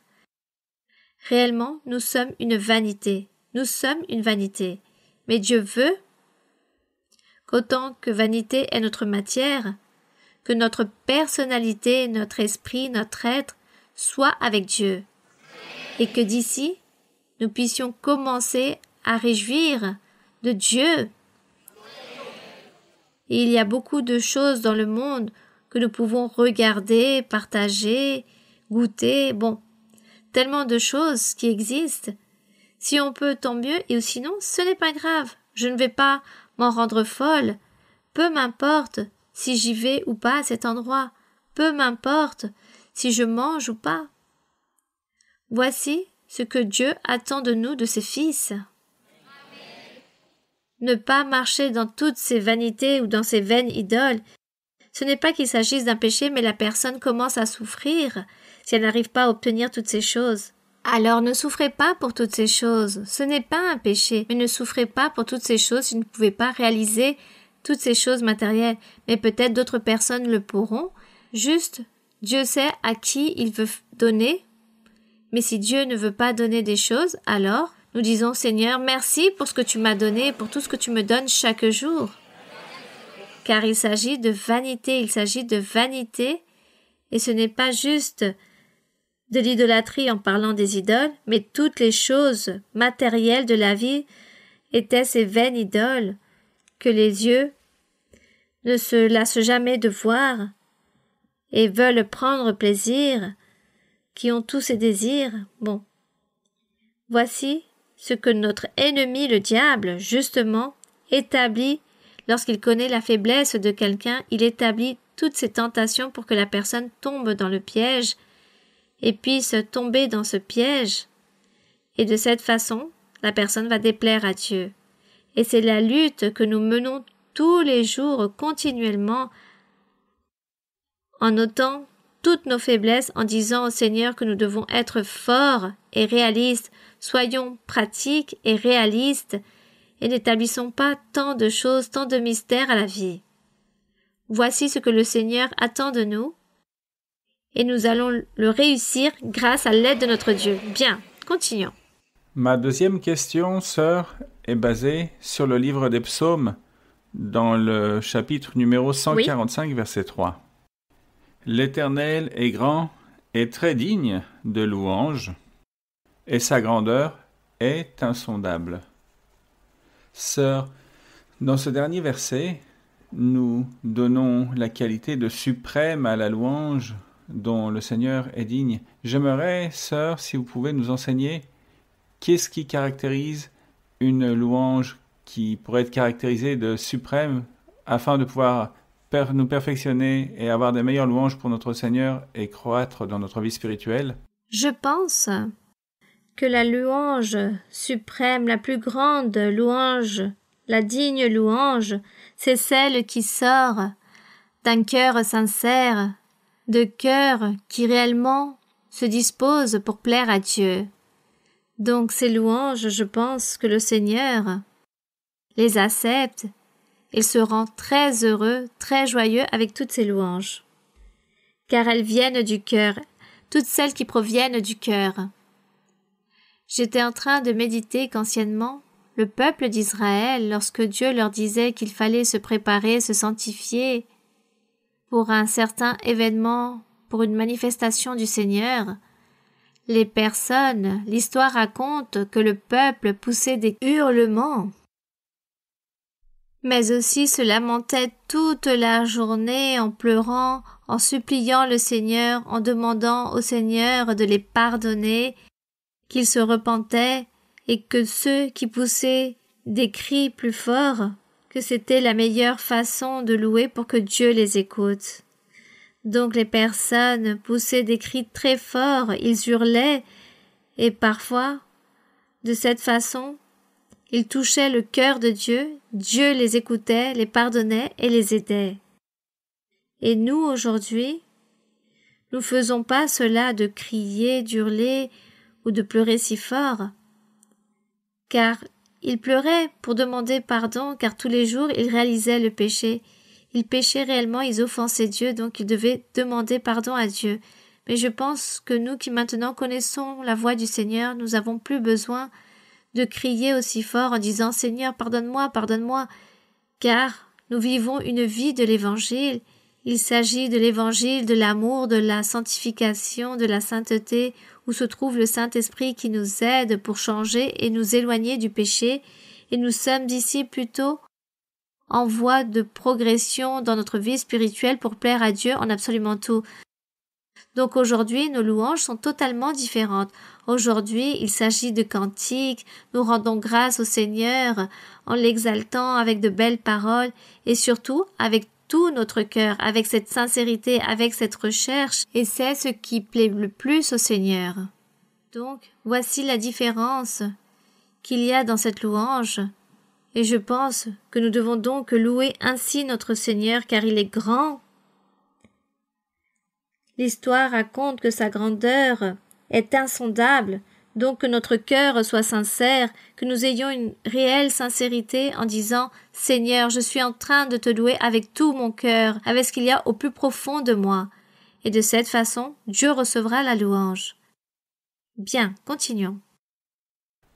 réellement, nous sommes une vanité. Nous sommes une vanité. Mais Dieu veut qu'autant que vanité est notre matière, que notre personnalité, notre esprit, notre être soit avec Dieu. Et que d'ici, nous puissions commencer à réjouir de Dieu. Et il y a beaucoup de choses dans le monde que nous pouvons regarder, partager, goûter, tellement de choses qui existent. Si on peut, tant mieux, et sinon, ce n'est pas grave. Je ne vais pas m'en rendre folle. Peu m'importe si j'y vais ou pas à cet endroit. Peu m'importe si je mange ou pas. Voici ce que Dieu attend de nous, de ses fils. Ne pas marcher dans toutes ces vanités ou dans ces vaines idoles. Ce n'est pas qu'il s'agisse d'un péché, mais la personne commence à souffrir si elle n'arrive pas à obtenir toutes ces choses. Alors ne souffrez pas pour toutes ces choses. Ce n'est pas un péché, mais ne souffrez pas pour toutes ces choses si vous ne pouvez pas réaliser toutes ces choses matérielles. Mais peut-être d'autres personnes le pourront. Juste, Dieu sait à qui il veut donner. Mais si Dieu ne veut pas donner des choses, alors nous disons Seigneur, merci pour ce que tu m'as donné, pour tout ce que tu me donnes chaque jour. Car il s'agit de vanité, et ce n'est pas juste de l'idolâtrie en parlant des idoles, mais toutes les choses matérielles de la vie étaient ces vaines idoles que les yeux ne se lassent jamais de voir et veulent prendre plaisir, qui ont tous ces désirs. Voici ce que notre ennemi, le diable, justement, établit lorsqu'il connaît la faiblesse de quelqu'un. Il établit toutes ces tentations pour que la personne tombe dans le piège et puisse tomber dans ce piège. Et de cette façon, la personne va déplaire à Dieu. Et c'est la lutte que nous menons tous les jours, continuellement, en notant toutes nos faiblesses, en disant au Seigneur que nous devons être forts et réalistes. Soyons pratiques et réalistes et n'établissons pas tant de choses, tant de mystères à la vie. Voici ce que le Seigneur attend de nous et nous allons le réussir grâce à l'aide de notre Dieu. Bien, continuons. Ma deuxième question, sœur, est basée sur le livre des psaumes, dans le chapitre numéro 145, verset 3. L'Éternel est grand et très digne de louange, et sa grandeur est insondable. Sœur, dans ce dernier verset, nous donnons la qualité de suprême à la louange dont le Seigneur est digne. J'aimerais, sœur, si vous pouvez nous enseigner qu'est-ce qui caractérise une louange qui pourrait être caractérisée de suprême afin de pouvoir nous perfectionner et avoir des meilleures louanges pour notre Seigneur et croître dans notre vie spirituelle. Je pense que la louange suprême, la plus grande louange, la digne louange, c'est celle qui sort d'un cœur sincère, de cœur qui réellement se dispose pour plaire à Dieu. Donc ces louanges, je pense que le Seigneur les accepte. Il se rend très heureux, très joyeux avec toutes ces louanges, car elles viennent du cœur, toutes celles qui proviennent du cœur. J'étais en train de méditer qu'anciennement, le peuple d'Israël, lorsque Dieu leur disait qu'il fallait se préparer, se sanctifier pour un certain événement, pour une manifestation du Seigneur, les personnes, l'histoire raconte que le peuple poussait des hurlements, mais aussi se lamentait toute la journée en pleurant, en suppliant le Seigneur, en demandant au Seigneur de les pardonner, qu'ils se repentaient et que ceux qui poussaient des cris plus forts que c'était la meilleure façon de louer pour que Dieu les écoute. Donc les personnes poussaient des cris très forts, ils hurlaient, et parfois, de cette façon, ils touchaient le cœur de Dieu, Dieu les écoutait, les pardonnait et les aidait. Et nous, aujourd'hui, nous ne faisons pas cela de crier, d'hurler ou de pleurer si fort, car ils pleuraient pour demander pardon, car tous les jours ils réalisaient le péché. Ils péchaient réellement, ils offensaient Dieu, donc ils devaient demander pardon à Dieu. Mais je pense que nous qui maintenant connaissons la voix du Seigneur, nous n'avons plus besoin de crier aussi fort en disant « Seigneur, pardonne-moi, pardonne-moi », car nous vivons une vie de l'Évangile. Il s'agit de l'Évangile, de l'amour, de la sanctification, de la sainteté, où se trouve le Saint-Esprit qui nous aide pour changer et nous éloigner du péché, et nous sommes d'ici plutôt en voie de progression dans notre vie spirituelle pour plaire à Dieu en absolument tout. Donc aujourd'hui, nos louanges sont totalement différentes. Aujourd'hui, il s'agit de cantiques, nous rendons grâce au Seigneur en l'exaltant avec de belles paroles et surtout avec tout notre cœur, avec cette sincérité, avec cette recherche, et c'est ce qui plaît le plus au Seigneur. Donc, voici la différence qu'il y a dans cette louange, et je pense que nous devons donc louer ainsi notre Seigneur, car il est grand. L'histoire raconte que sa grandeur est insondable, donc que notre cœur soit sincère, que nous ayons une réelle sincérité en disant « Seigneur, je suis en train de te louer avec tout mon cœur, avec ce qu'il y a au plus profond de moi. » Et de cette façon, Dieu recevra la louange. Bien, continuons.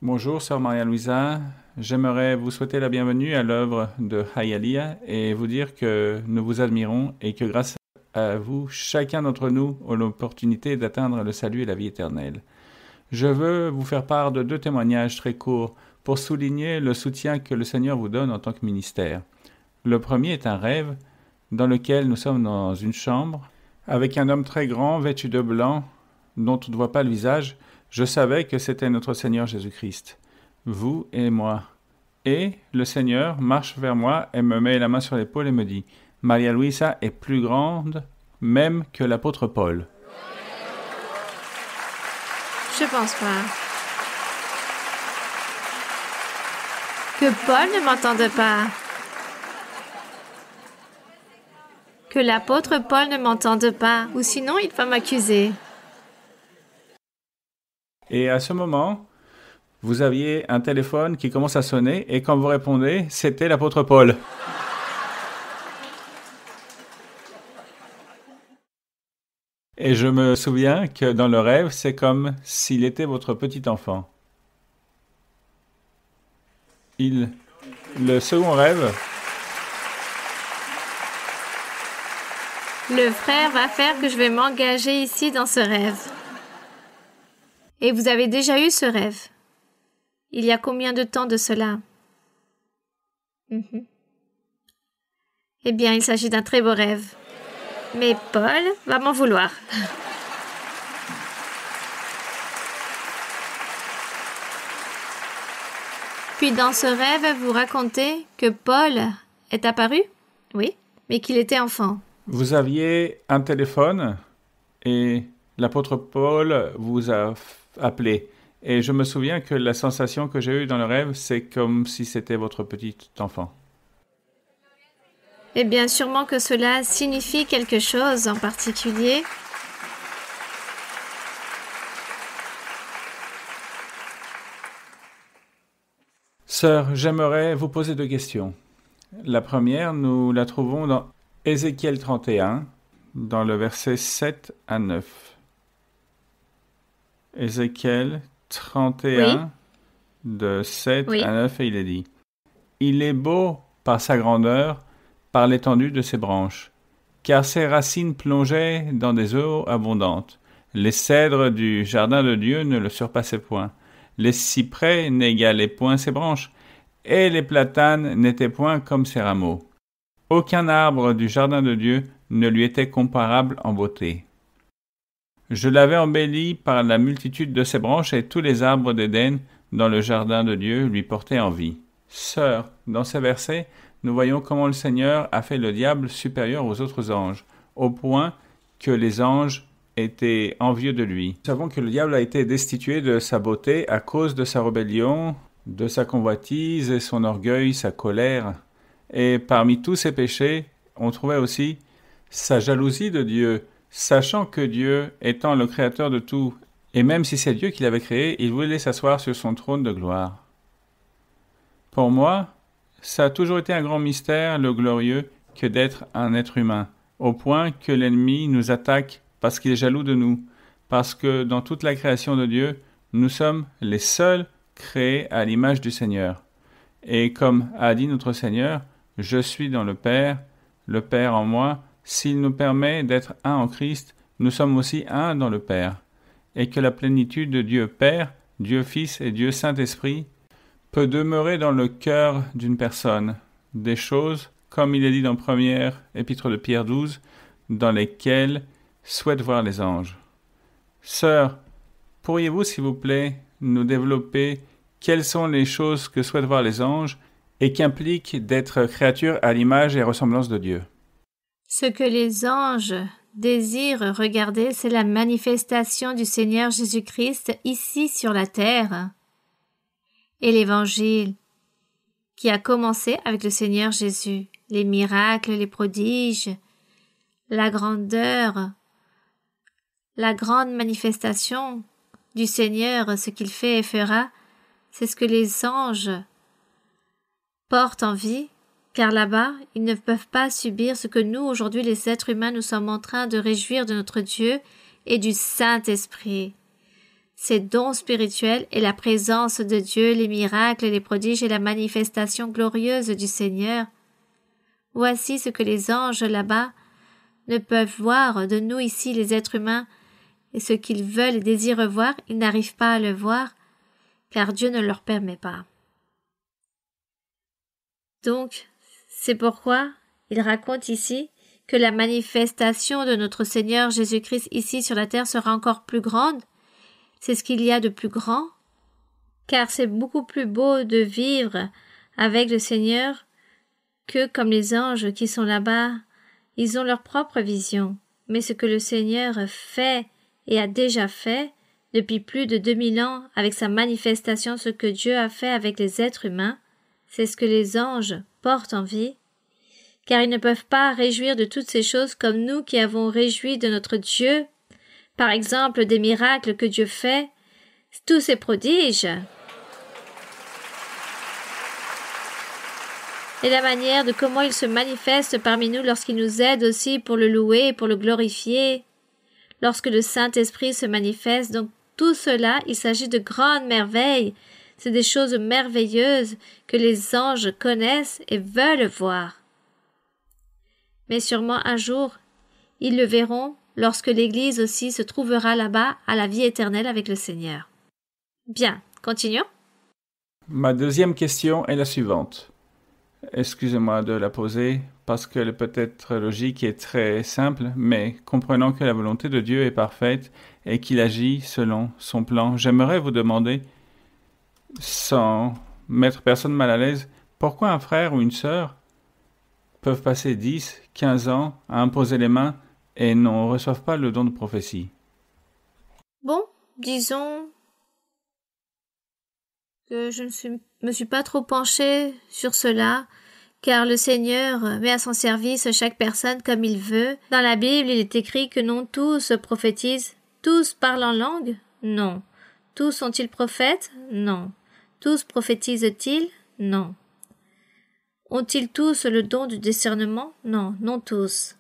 Bonjour, sœur Maria-Louisa. J'aimerais vous souhaiter la bienvenue à l'œuvre de Hialeah et vous dire que nous vous admirons et que grâce à vous, chacun d'entre nous a l'opportunité d'atteindre le salut et la vie éternelle. Je veux vous faire part de 2 témoignages très courts pour souligner le soutien que le Seigneur vous donne en tant que ministère. Le premier est un rêve dans lequel nous sommes dans une chambre avec un homme très grand vêtu de blanc dont on ne voit pas le visage. Je savais que c'était notre Seigneur Jésus-Christ, vous et moi. Et le Seigneur marche vers moi et me met la main sur l'épaule et me dit « Maria-Louisa est plus grande même que l'apôtre Paul. » Je pense pas. Que Paul ne m'entende pas. Que l'apôtre Paul ne m'entende pas, ou sinon il va m'accuser. Et à ce moment, vous aviez un téléphone qui commence à sonner et quand vous répondez, c'était l'apôtre Paul. Et je me souviens que dans le rêve, c'est comme s'il était votre petit enfant. Le second rêve, le frère va faire que je vais m'engager ici dans ce rêve. Et vous avez déjà eu ce rêve? Il y a combien de temps de cela? Eh bien, il s'agit d'un très beau rêve. Mais Paul va m'en vouloir. Puis dans ce rêve, vous racontez que Paul est apparu? Oui, mais qu'il était enfant. vous aviez un téléphone et l'apôtre Paul vous a appelé. Et je me souviens que la sensation que j'ai eue dans le rêve, c'est comme si c'était votre petit enfant. Eh bien, sûrement que cela signifie quelque chose en particulier. Sœur, j'aimerais vous poser 2 questions. La première, nous la trouvons dans Ézéchiel 31, dans le verset 7 à 9. Ézéchiel 31, Oui. de 7 Oui. à 9, et il est dit « Il est beau par sa grandeur, par l'étendue de ses branches, car ses racines plongeaient dans des eaux abondantes. Les cèdres du jardin de Dieu ne le surpassaient point. Les cyprès n'égalaient point ses branches, et les platanes n'étaient point comme ses rameaux. Aucun arbre du jardin de Dieu ne lui était comparable en beauté. Je l'avais embelli par la multitude de ses branches, et tous les arbres d'Éden dans le jardin de Dieu lui portaient envie. » Sœur, dans ces versets, nous voyons comment le Seigneur a fait le diable supérieur aux autres anges, au point que les anges étaient envieux de lui. Nous savons que le diable a été destitué de sa beauté à cause de sa rébellion, de sa convoitise et son orgueil, sa colère. Et parmi tous ses péchés, on trouvait aussi sa jalousie de Dieu, sachant que Dieu étant le créateur de tout, et même si c'est Dieu qui l'avait créé, il voulait s'asseoir sur son trône de gloire. Pour moi, ça a toujours été un grand mystère, le glorieux, que d'être un être humain, au point que l'ennemi nous attaque parce qu'il est jaloux de nous, parce que dans toute la création de Dieu, nous sommes les seuls créés à l'image du Seigneur. Et comme a dit notre Seigneur, « Je suis dans le Père en moi », s'il nous permet d'être un en Christ, nous sommes aussi un dans le Père, et que la plénitude de Dieu Père, Dieu Fils et Dieu Saint-Esprit peut demeurer dans le cœur d'une personne, des choses, comme il est dit dans première épître de Pierre 12, dans lesquelles souhaitent voir les anges. Sœur, pourriez-vous, s'il vous plaît, nous développer quelles sont les choses que souhaitent voir les anges et qui impliquent d'être créatures à l'image et ressemblance de Dieu? Ce que les anges désirent regarder, c'est la manifestation du Seigneur Jésus-Christ ici sur la terre. Et l'Évangile, qui a commencé avec le Seigneur Jésus, les miracles, les prodiges, la grandeur, la grande manifestation du Seigneur, ce qu'il fait et fera, c'est ce que les anges portent en vie, car là-bas, ils ne peuvent pas subir ce que nous, aujourd'hui, les êtres humains, nous sommes en train de réjouir de notre Dieu et du Saint-Esprit. Ces dons spirituels et la présence de Dieu, les miracles, les prodiges et la manifestation glorieuse du Seigneur. Voici ce que les anges là-bas ne peuvent voir de nous ici, les êtres humains, et ce qu'ils veulent et désirent voir, ils n'arrivent pas à le voir, car Dieu ne leur permet pas. Donc, c'est pourquoi il raconte ici que la manifestation de notre Seigneur Jésus-Christ ici sur la terre sera encore plus grande. C'est ce qu'il y a de plus grand, car c'est beaucoup plus beau de vivre avec le Seigneur que comme les anges qui sont là-bas. Ils ont leur propre vision, mais ce que le Seigneur fait et a déjà fait depuis plus de 2000 ans avec sa manifestation, ce que Dieu a fait avec les êtres humains, c'est ce que les anges portent en vie, car ils ne peuvent pas réjouir de toutes ces choses comme nous qui avons réjoui de notre Dieu, par exemple des miracles que Dieu fait, tous ces prodiges. Et la manière de comment il se manifeste parmi nous lorsqu'il nous aide aussi pour le louer, pour le glorifier, lorsque le Saint-Esprit se manifeste. Donc tout cela, il s'agit de grandes merveilles, c'est des choses merveilleuses que les anges connaissent et veulent voir. Mais sûrement un jour, ils le verront lorsque l'Église aussi se trouvera là-bas à la vie éternelle avec le Seigneur. Bien, continuons. Ma deuxième question est la suivante. Excusez-moi de la poser parce qu'elle est peut-être logique et très simple, mais comprenant que la volonté de Dieu est parfaite et qu'il agit selon son plan, j'aimerais vous demander, sans mettre personne mal à l'aise, pourquoi un frère ou une sœur peuvent passer 10, 15 ans à imposer les mains et ne reçoivent pas le don de prophétie? Bon, disons que je ne me suis pas trop penchée sur cela, car le Seigneur met à son service chaque personne comme il veut. Dans la Bible, il est écrit que non tous prophétisent. Tous parlent en langue? Non. Tous sont-ils prophètes? Non. Tous prophétisent-ils? Non. Ont-ils tous le don du discernement? Non, non tous.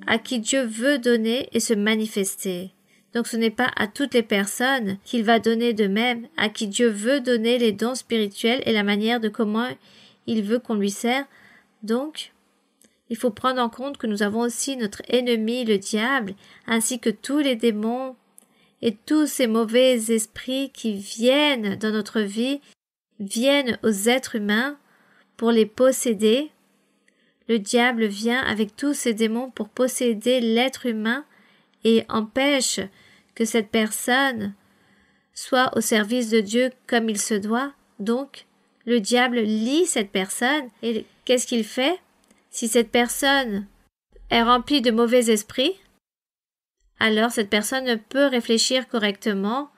À qui Dieu veut donner et se manifester. Donc ce n'est pas à toutes les personnes qu'il va donner de même, à qui Dieu veut donner les dons spirituels et la manière de comment il veut qu'on lui sert. Donc, il faut prendre en compte que nous avons aussi notre ennemi, le diable, ainsi que tous les démons et tous ces mauvais esprits qui viennent dans notre vie, viennent aux êtres humains pour les posséder. Le diable vient avec tous ces démons pour posséder l'être humain et empêche que cette personne soit au service de Dieu comme il se doit. Donc, le diable lie cette personne et qu'est-ce qu'il fait? Si cette personne est remplie de mauvais esprits, alors cette personne ne peut réfléchir correctement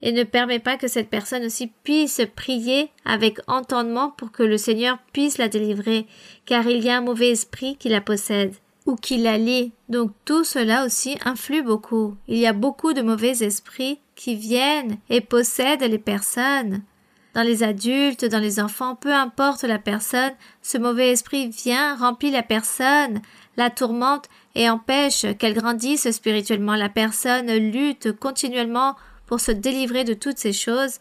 et ne permet pas que cette personne aussi puisse prier avec entendement pour que le Seigneur puisse la délivrer, car il y a un mauvais esprit qui la possède ou qui la lie. Donc tout cela aussi influe beaucoup. Il y a beaucoup de mauvais esprits qui viennent et possèdent les personnes. Dans les adultes, dans les enfants, peu importe la personne, ce mauvais esprit vient, remplit la personne, la tourmente et empêche qu'elle grandisse spirituellement. La personne lutte continuellement pour se délivrer de toutes ces choses,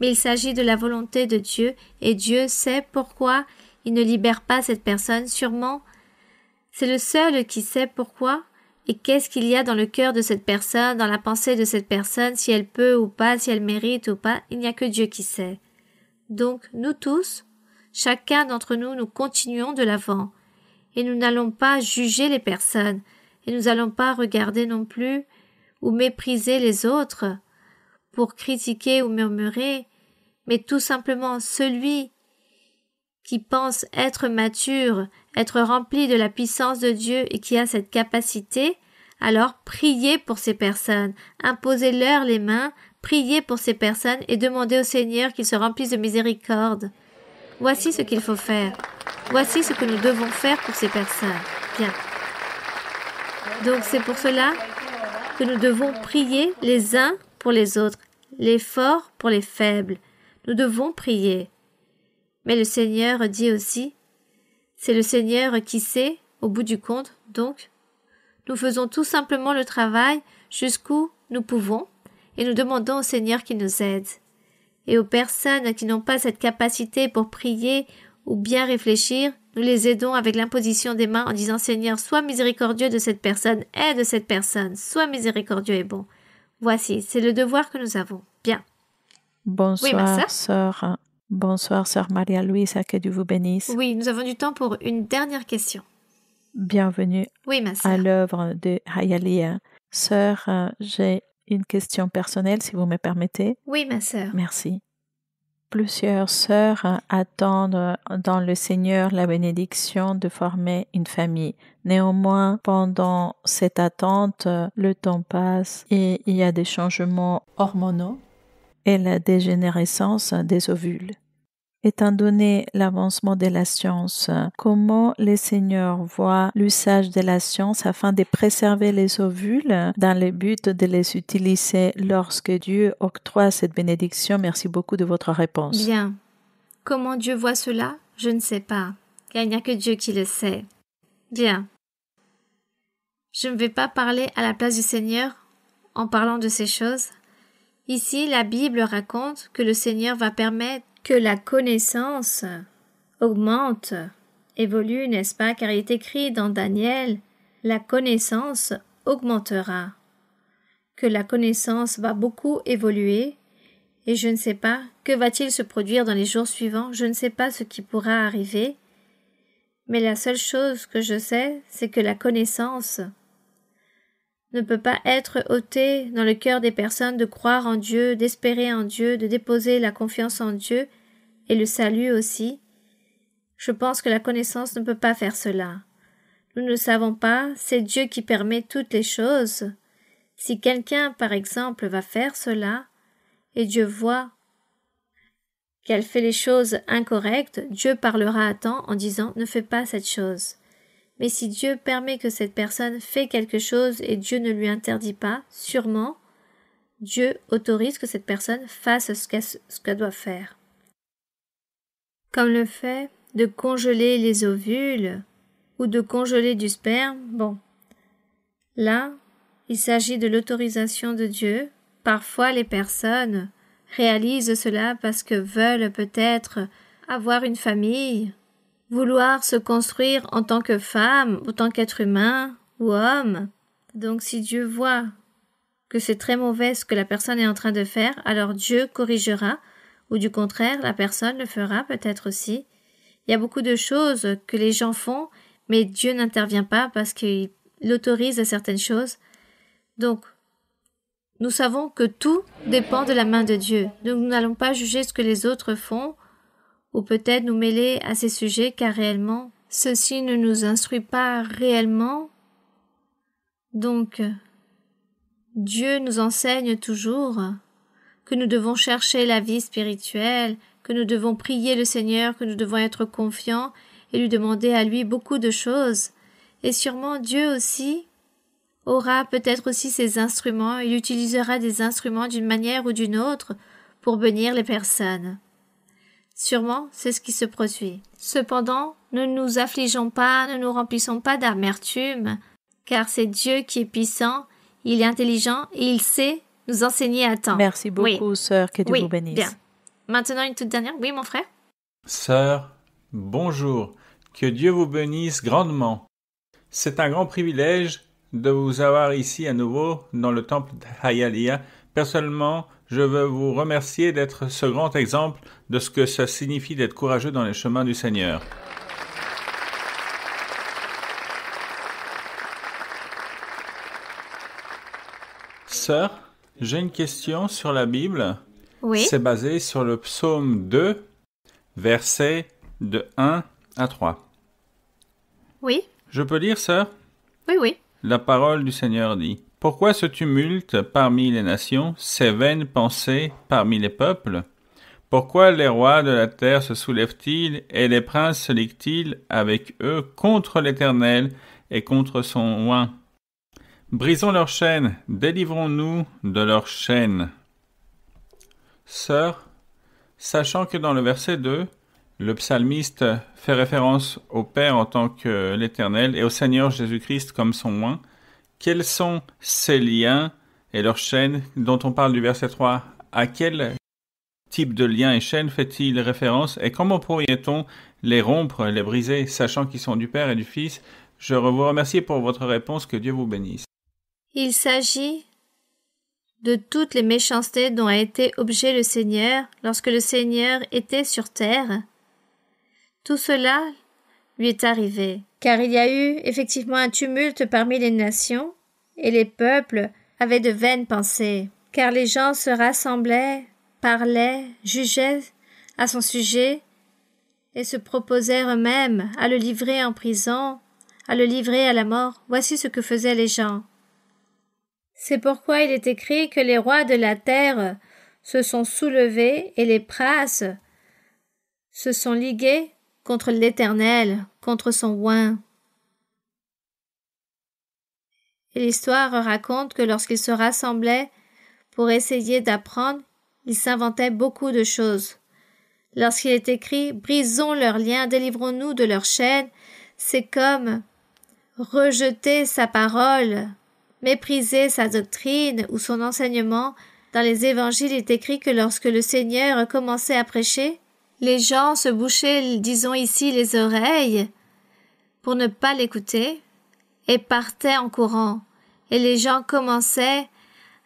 mais il s'agit de la volonté de Dieu et Dieu sait pourquoi il ne libère pas cette personne. Sûrement, c'est le seul qui sait pourquoi et qu'est-ce qu'il y a dans le cœur de cette personne, dans la pensée de cette personne, si elle peut ou pas, si elle mérite ou pas, il n'y a que Dieu qui sait. Donc, nous tous, chacun d'entre nous, nous continuons de l'avant et nous n'allons pas juger les personnes et nous n'allons pas regarder non plus ou mépriser les autres pour critiquer ou murmurer, mais tout simplement celui qui pense être mature, être rempli de la puissance de Dieu et qui a cette capacité, alors priez pour ces personnes, imposez-leur les mains, priez pour ces personnes et demandez au Seigneur qu'il se remplisse de miséricorde. Voici ce qu'il faut faire. Voici ce que nous devons faire pour ces personnes. Bien. Donc c'est pour cela que nous devons prier les uns pour les autres, les forts pour les faibles. Nous devons prier. Mais le Seigneur dit aussi, c'est le Seigneur qui sait, au bout du compte, donc, nous faisons tout simplement le travail jusqu'où nous pouvons et nous demandons au Seigneur qu'il nous aide. Et aux personnes qui n'ont pas cette capacité pour prier ou bien réfléchir, nous les aidons avec l'imposition des mains en disant « Seigneur, sois miséricordieux de cette personne, aide cette personne, sois miséricordieux et bon. » Voici, c'est le devoir que nous avons. Bien. Bonsoir, sœur. Bonsoir, sœur Maria Luisa, que Dieu vous bénisse. Oui, nous avons du temps pour une dernière question. Bienvenue ma sœur. à l'œuvre de Hialeah. Sœur, j'ai une question personnelle, si vous me permettez. Oui, ma sœur. Merci. Plusieurs sœurs attendent dans le Seigneur la bénédiction de former une famille. Néanmoins, pendant cette attente, le temps passe et il y a des changements hormonaux et la dégénérescence des ovules. Étant donné l'avancement de la science, comment le Seigneur voit l'usage de la science afin de préserver les ovules dans le but de les utiliser lorsque Dieu octroie cette bénédiction? Merci beaucoup de votre réponse. Bien. Comment Dieu voit cela? Je ne sais pas, car il n'y a que Dieu qui le sait. Bien. Je ne vais pas parler à la place du Seigneur en parlant de ces choses. Ici, la Bible raconte que le Seigneur va permettre que la connaissance augmente, évolue, n'est-ce pas? Car il est écrit dans Daniel, la connaissance augmentera, que la connaissance va beaucoup évoluer, et je ne sais pas, que va-t-il se produire dans les jours suivants? Je ne sais pas ce qui pourra arriver, mais la seule chose que je sais, c'est que la connaissance ne peut pas être ôté dans le cœur des personnes de croire en Dieu, d'espérer en Dieu, de déposer la confiance en Dieu et le salut aussi. Je pense que la connaissance ne peut pas faire cela. Nous ne savons pas, c'est Dieu qui permet toutes les choses. Si quelqu'un, par exemple, va faire cela, et Dieu voit qu'elle fait les choses incorrectes, Dieu parlera à temps en disant « ne fais pas cette chose ». Mais si Dieu permet que cette personne fait quelque chose et Dieu ne lui interdit pas, sûrement, Dieu autorise que cette personne fasse ce qu'elle doit faire. Comme le fait de congeler les ovules ou de congeler du sperme, bon. Là, il s'agit de l'autorisation de Dieu. Parfois, les personnes réalisent cela parce que veulent peut-être avoir une famille, vouloir se construire en tant que femme, en tant qu'être humain ou homme. Donc si Dieu voit que c'est très mauvais ce que la personne est en train de faire, alors Dieu corrigera, ou du contraire, la personne le fera peut-être aussi. Il y a beaucoup de choses que les gens font, mais Dieu n'intervient pas parce qu'il autorise certaines choses. Donc, nous savons que tout dépend de la main de Dieu. Donc nous n'allons pas juger ce que les autres font ou peut-être nous mêler à ces sujets car réellement, ceci ne nous instruit pas réellement. Donc, Dieu nous enseigne toujours que nous devons chercher la vie spirituelle, que nous devons prier le Seigneur, que nous devons être confiants et lui demander à lui beaucoup de choses. Et sûrement Dieu aussi aura peut-être aussi ses instruments, il utilisera des instruments d'une manière ou d'une autre pour bénir les personnes. Sûrement, c'est ce qui se produit. Cependant, ne nous affligeons pas, ne nous remplissons pas d'amertume, car c'est Dieu qui est puissant, il est intelligent et il sait nous enseigner à temps. Merci beaucoup, sœur, que Dieu vous bénisse. Bien. Maintenant, une toute dernière. Oui, mon frère? Sœur, bonjour. Que Dieu vous bénisse grandement. C'est un grand privilège de vous avoir ici à nouveau dans le temple d'Hialeah. Personnellement, je veux vous remercier d'être ce grand exemple de ce que ça signifie d'être courageux dans les chemins du Seigneur. Sœur, j'ai une question sur la Bible. Oui. C'est basé sur le psaume 2, versets de 1 à 3. Oui. Je peux lire, sœur? Oui. La parole du Seigneur dit: « Pourquoi ce tumulte parmi les nations, ces vaines pensées parmi les peuples? Pourquoi les rois de la terre se soulèvent-ils et les princes se liguent-ils avec eux contre l'Éternel et contre son oint? Brisons leurs chaînes, délivrons-nous de leurs chaînes. » Sœur, sachant que dans le verset 2, le psalmiste fait référence au Père en tant que l'Éternel et au Seigneur Jésus-Christ comme son oint, quels sont ces liens et leurs chaînes dont on parle du verset 3? À quel type de liens et chaînes fait-il référence et comment pourrait-on les rompre, les briser, sachant qu'ils sont du Père et du Fils? Je vous remercie pour votre réponse, que Dieu vous bénisse. Il s'agit de toutes les méchancetés dont a été objet le Seigneur lorsque le Seigneur était sur terre. Tout cela lui est arrivé, car il y a eu effectivement un tumulte parmi les nations, et les peuples avaient de vaines pensées, car les gens se rassemblaient, parlaient, jugeaient à son sujet, et se proposèrent eux-mêmes à le livrer en prison, à le livrer à la mort. Voici ce que faisaient les gens. C'est pourquoi il est écrit que les rois de la terre se sont soulevés et les princes se sont ligués contre l'Éternel, contre son oint. Et l'histoire raconte que lorsqu'ils se rassemblaient pour essayer d'apprendre, ils s'inventaient beaucoup de choses. Lorsqu'il est écrit « Brisons leurs liens, délivrons-nous de leurs chaînes », c'est comme rejeter sa parole, mépriser sa doctrine ou son enseignement. Dans les évangiles, il est écrit que lorsque le Seigneur commençait à prêcher, les gens se bouchaient, disons ici, les oreilles pour ne pas l'écouter et partaient en courant. Et les gens commençaient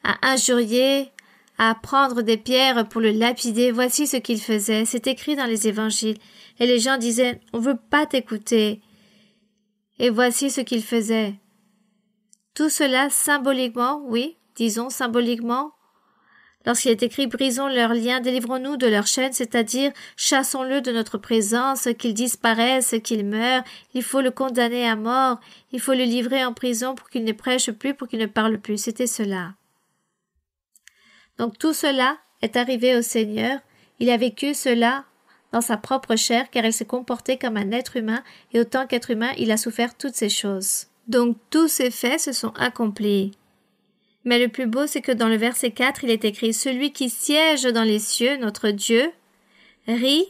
à injurier, à prendre des pierres pour le lapider. Voici ce qu'ils faisaient. C'est écrit dans les évangiles. Et les gens disaient « On veut pas t'écouter ». Et voici ce qu'ils faisaient. Tout cela symboliquement, oui, disons symboliquement, lorsqu'il est écrit « Brisons leurs liens, délivrons-nous de leurs chaînes », c'est-à-dire chassons-le de notre présence, qu'il disparaisse, qu'il meure, il faut le condamner à mort, il faut le livrer en prison pour qu'il ne prêche plus, pour qu'il ne parle plus. C'était cela. Donc tout cela est arrivé au Seigneur. Il a vécu cela dans sa propre chair, car il s'est comporté comme un être humain, et autant qu'être humain, il a souffert toutes ces choses. Donc tous ces faits se sont accomplis. Mais le plus beau, c'est que dans le verset 4, il est écrit « Celui qui siège dans les cieux, notre Dieu, rit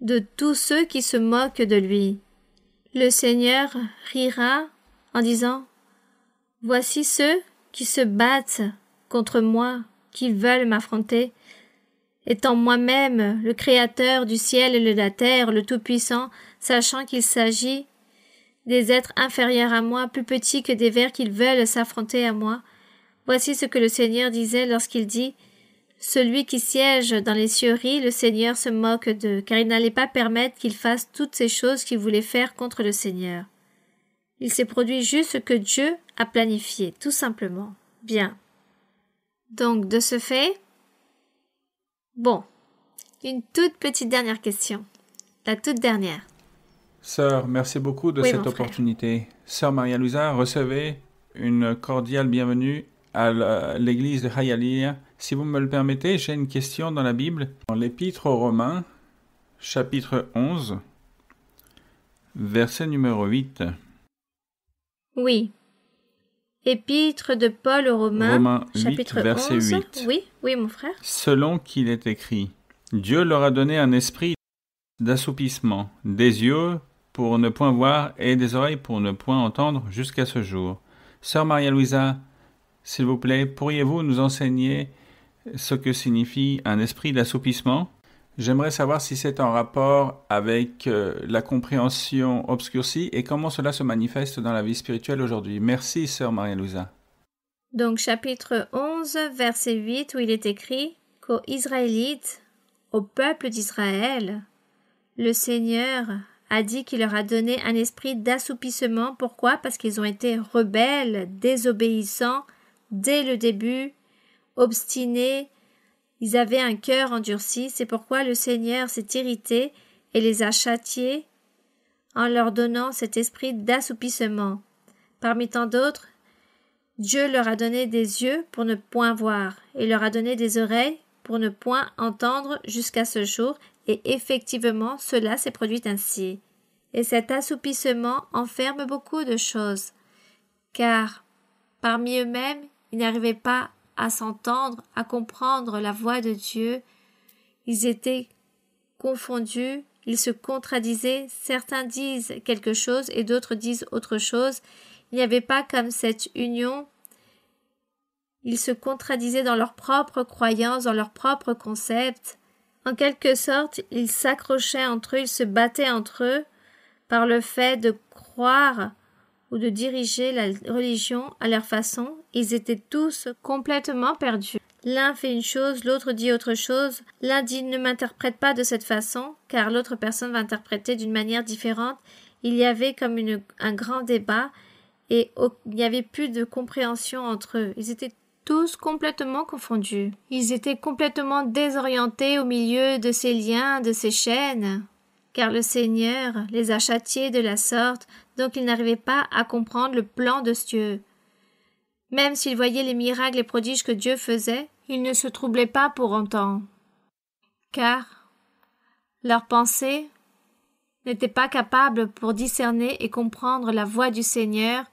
de tous ceux qui se moquent de lui. » Le Seigneur rira en disant « Voici ceux qui se battent contre moi, qui veulent m'affronter. Étant moi-même le Créateur du ciel et de la terre, le Tout-Puissant, sachant qu'il s'agit des êtres inférieurs à moi, plus petits que des vers qu'ils veulent s'affronter à moi. Voici ce que le Seigneur disait lorsqu'il dit « Celui qui siège dans les cieux rit, le Seigneur se moque d'eux, car il n'allait pas permettre qu'ils fassent toutes ces choses qu'ils voulaient faire contre le Seigneur. Il s'est produit juste ce que Dieu a planifié, tout simplement. Bien. Donc, de ce fait, bon, Une toute petite dernière question. La toute dernière. Sœur, merci beaucoup de Oui, cette mon frère. opportunité. Sœur Maria-Louisa, recevez une cordiale bienvenue à l'église de Hialeah. Si vous me le permettez, j'ai une question dans la Bible. Dans l'Épître aux Romains, chapitre 11, verset numéro 8. Oui. Épître de Paul aux Romains, Romains 8, chapitre verset 11. 8. Oui, mon frère. Selon qu'il est écrit, Dieu leur a donné un esprit d'assoupissement, des yeux pour ne point voir et des oreilles pour ne point entendre jusqu'à ce jour. Sœur Maria-Louisa, s'il vous plaît, pourriez-vous nous enseigner ce que signifie un esprit d'assoupissement? J'aimerais savoir si c'est en rapport avec la compréhension obscurcie et comment cela se manifeste dans la vie spirituelle aujourd'hui. Merci, Sœur Maria-Louisa. Donc, chapitre 11, verset 8, où il est écrit qu'aux Israélites, au peuple d'Israël, le Seigneur a dit qu'il leur a donné un esprit d'assoupissement. Pourquoi? Parce qu'ils ont été rebelles, désobéissants, dès le début, obstinés. Ils avaient un cœur endurci. C'est pourquoi le Seigneur s'est irrité et les a châtiés en leur donnant cet esprit d'assoupissement. Parmi tant d'autres, Dieu leur a donné des yeux pour ne point voir et leur a donné des oreilles pour ne point entendre jusqu'à ce jour, et effectivement cela s'est produit ainsi. Et cet assoupissement enferme beaucoup de choses, car parmi eux-mêmes, ils n'arrivaient pas à s'entendre, à comprendre la voix de Dieu. Ils étaient confondus, ils se contradisaient, certains disent quelque chose et d'autres disent autre chose. Il n'y avait pas comme cette union. Ils se contradisaient dans leurs propres croyances, dans leurs propres concepts. En quelque sorte, ils s'accrochaient entre eux, ils se battaient entre eux par le fait de croire ou de diriger la religion à leur façon. Ils étaient tous complètement perdus. L'un fait une chose, l'autre dit autre chose. L'un dit « ne m'interprète pas de cette façon » car l'autre personne va interpréter d'une manière différente. Il y avait comme un grand débat et il n'y avait plus de compréhension entre eux. Ils étaient tous complètement confondus. Ils étaient complètement désorientés au milieu de ces liens, de ces chaînes, car le Seigneur les a châtiés de la sorte, donc ils n'arrivaient pas à comprendre le plan de Dieu. Même s'ils voyaient les miracles et prodiges que Dieu faisait, ils ne se troublaient pas pour autant, car leurs pensées n'étaient pas capables pour discerner et comprendre la voix du Seigneur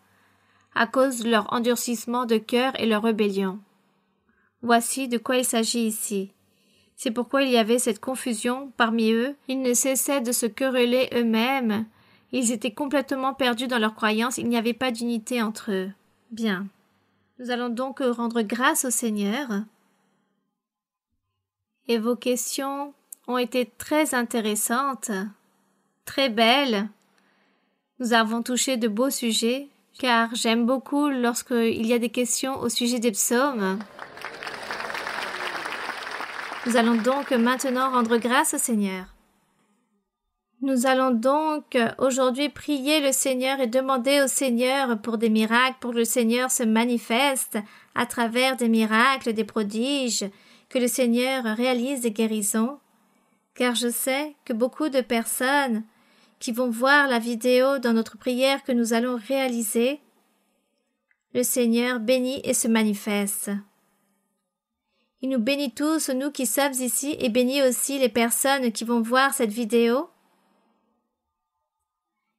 à cause de leur endurcissement de cœur et leur rébellion. Voici de quoi il s'agit ici. C'est pourquoi il y avait cette confusion parmi eux. Ils ne cessaient de se quereller eux-mêmes. Ils étaient complètement perdus dans leurs croyances. Il n'y avait pas d'unité entre eux. Bien. Nous allons donc rendre grâce au Seigneur. Et vos questions ont été très intéressantes, très belles. Nous avons touché de beaux sujets, car j'aime beaucoup lorsqu'il y a des questions au sujet des psaumes. Nous allons donc maintenant rendre grâce au Seigneur. Nous allons donc aujourd'hui prier le Seigneur et demander au Seigneur pour des miracles, pour que le Seigneur se manifeste à travers des miracles, des prodiges, que le Seigneur réalise des guérisons, car je sais que beaucoup de personnes qui vont voir la vidéo dans notre prière que nous allons réaliser, le Seigneur bénit et se manifeste. Il nous bénit tous, nous qui sommes ici, et bénit aussi les personnes qui vont voir cette vidéo,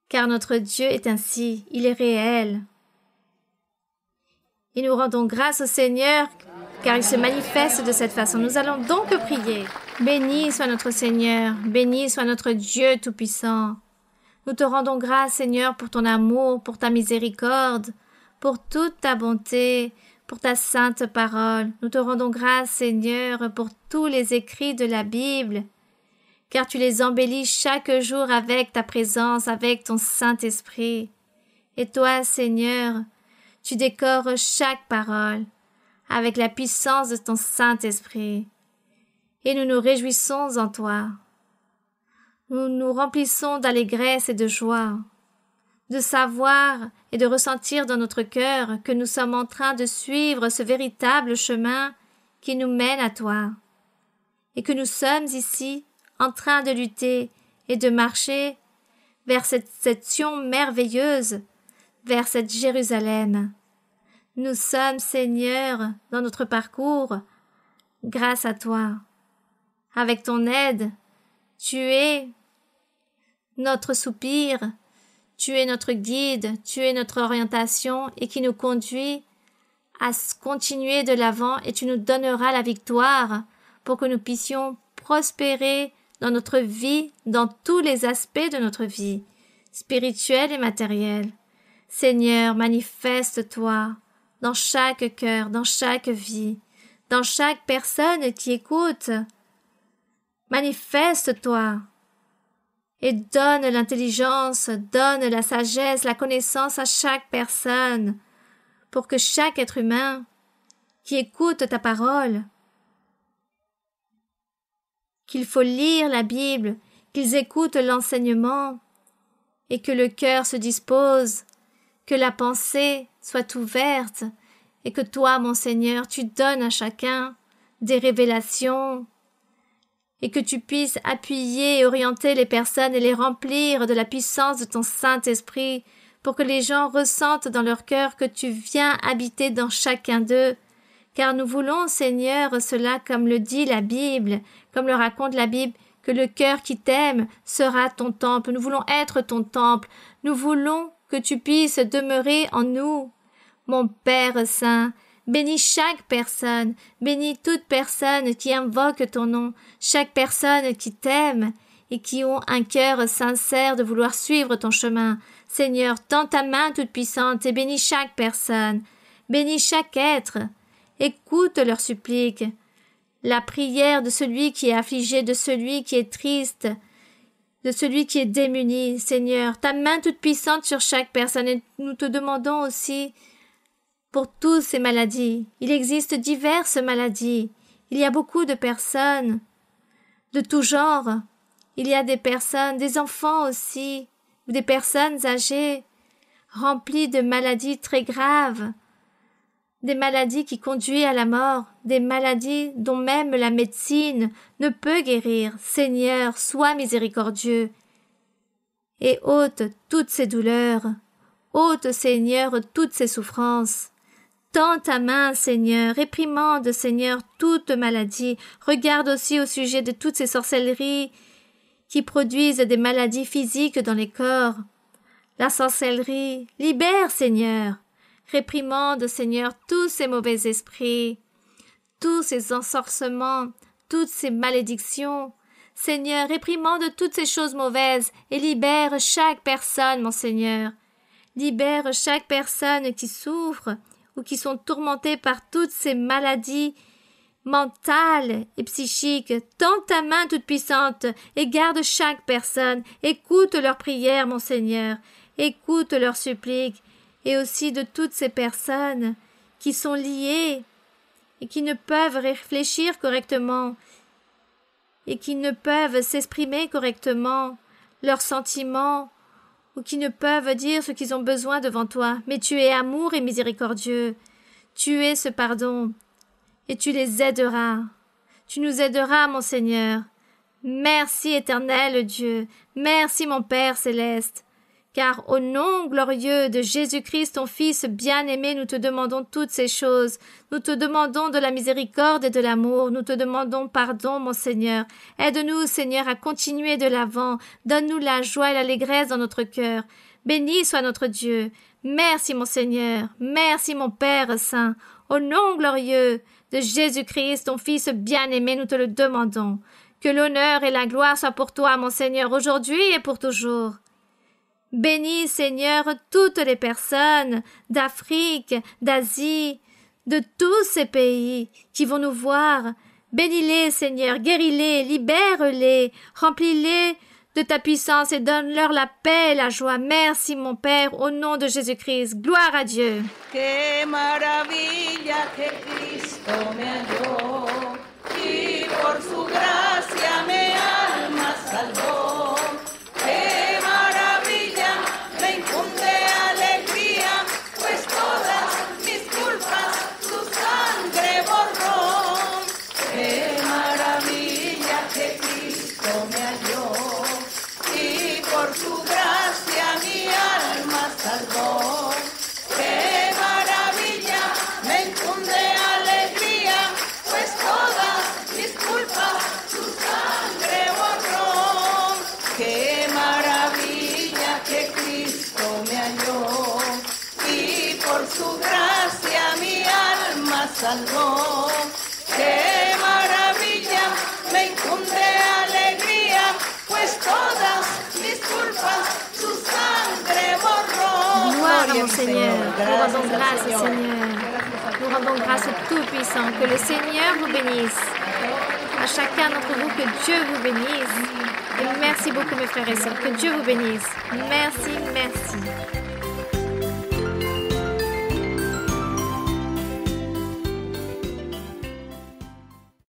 car notre Dieu est ainsi, il est réel. Et nous rendons grâce au Seigneur, car il se manifeste de cette façon. Nous allons donc prier. Béni soit notre Seigneur, béni soit notre Dieu Tout-Puissant. Nous te rendons grâce, Seigneur, pour ton amour, pour ta miséricorde, pour toute ta bonté, pour ta sainte parole. Nous te rendons grâce, Seigneur, pour tous les écrits de la Bible, car tu les embellis chaque jour avec ta présence, avec ton Saint-Esprit. Et toi, Seigneur, tu décores chaque parole avec la puissance de ton Saint-Esprit. Et nous nous réjouissons en toi. Nous nous remplissons d'allégresse et de joie, de savoir et de ressentir dans notre cœur que nous sommes en train de suivre ce véritable chemin qui nous mène à toi. et que nous sommes ici en train de lutter et de marcher vers cette Sion merveilleuse, vers cette Jérusalem. Nous sommes, Seigneur, dans notre parcours, grâce à toi. Avec ton aide, tu es notre soupir, tu es notre guide, tu es notre orientation et qui nous conduit à continuer de l'avant et tu nous donneras la victoire pour que nous puissions prospérer dans notre vie, dans tous les aspects de notre vie, spirituelle et matérielle. Seigneur, manifeste-toi dans chaque cœur, dans chaque vie, dans chaque personne qui écoute. Manifeste-toi et donne l'intelligence, donne la sagesse, la connaissance à chaque personne pour que chaque être humain qui écoute ta parole, qu'il faut lire la Bible, qu'ils écoutent l'enseignement et que le cœur se dispose, que la pensée soit ouverte et que toi, mon Seigneur, tu donnes à chacun des révélations et que tu puisses appuyer et orienter les personnes et les remplir de la puissance de ton Saint-Esprit pour que les gens ressentent dans leur cœur que tu viens habiter dans chacun d'eux. Car nous voulons, Seigneur, cela comme le dit la Bible, comme le raconte la Bible, que le cœur qui t'aime sera ton temple. Nous voulons être ton temple. Nous voulons que tu puisses demeurer en nous. Mon Père Saint, bénis chaque personne, bénis toute personne qui invoque ton nom, chaque personne qui t'aime et qui ont un cœur sincère de vouloir suivre ton chemin. Seigneur, tends ta main toute puissante et bénis chaque personne, bénis chaque être, écoute leurs suppliques, la prière de celui qui est affligé, de celui qui est triste, de celui qui est démuni. Seigneur, ta main toute puissante sur chaque personne et nous te demandons aussi pour toutes ces maladies. Il existe diverses maladies. Il y a beaucoup de personnes de tout genre. Il y a des personnes, des enfants aussi, ou des personnes âgées, remplies de maladies très graves, des maladies qui conduisent à la mort, des maladies dont même la médecine ne peut guérir. Seigneur, sois miséricordieux et ôte toutes ces douleurs, ôte, Seigneur, toutes ces souffrances. Tends ta main, Seigneur, réprimande, Seigneur, toute maladie. Regarde aussi au sujet de toutes ces sorcelleries qui produisent des maladies physiques dans les corps. La sorcellerie, libère, Seigneur. Réprimande, Seigneur, tous ces mauvais esprits, tous ces ensorcements, toutes ces malédictions. Seigneur, réprimande toutes ces choses mauvaises et libère chaque personne, mon Seigneur. Libère chaque personne qui souffre ou qui sont tourmentées par toutes ces maladies mentales et psychiques. Tends ta main toute puissante et garde chaque personne. Écoute leurs prières, mon Seigneur. Écoute leurs suppliques. Et aussi de toutes ces personnes qui sont liées et qui ne peuvent réfléchir correctement et qui ne peuvent s'exprimer correctement leurs sentiments ou qui ne peuvent dire ce qu'ils ont besoin devant toi. Mais tu es amour et miséricordieux. Tu es ce pardon et tu les aideras. Tu nous aideras, mon Seigneur. Merci, éternel Dieu. Merci, mon Père céleste. Car au nom glorieux de Jésus-Christ, ton Fils bien-aimé, nous te demandons toutes ces choses. Nous te demandons de la miséricorde et de l'amour. Nous te demandons pardon, mon Seigneur. Aide-nous, Seigneur, à continuer de l'avant. Donne-nous la joie et l'allégresse dans notre cœur. Béni soit notre Dieu. Merci, mon Seigneur. Merci, mon Père Saint. Au nom glorieux de Jésus-Christ, ton Fils bien-aimé, nous te le demandons. Que l'honneur et la gloire soient pour toi, mon Seigneur, aujourd'hui et pour toujours. Bénis, Seigneur, toutes les personnes d'Afrique, d'Asie, de tous ces pays qui vont nous voir. Bénis-les, Seigneur, guéris-les, libère-les, remplis-les de ta puissance et donne-leur la paix et la joie. Merci, mon Père, au nom de Jésus-Christ. Gloire à Dieu. Qué maravilla que Cristo me halló y por su gracia me alma salvó. Qué maravilla, me infunde alegría, pues todas mis culpas su sangre borró. Qué maravilla. salvó. ¡Qué maravilla! Me infunde alegría, pues todas mis culpas su sangre borró. Gloire à mon Seigneur. Nous rendons grâce au Seigneur. Nous rendons grâce au Tout-Puissant. Que le Seigneur vous bénisse. À chacun d'entre vous, que Dieu vous bénisse. Et merci beaucoup mes frères et sœurs. Que Dieu vous bénisse. Merci, merci.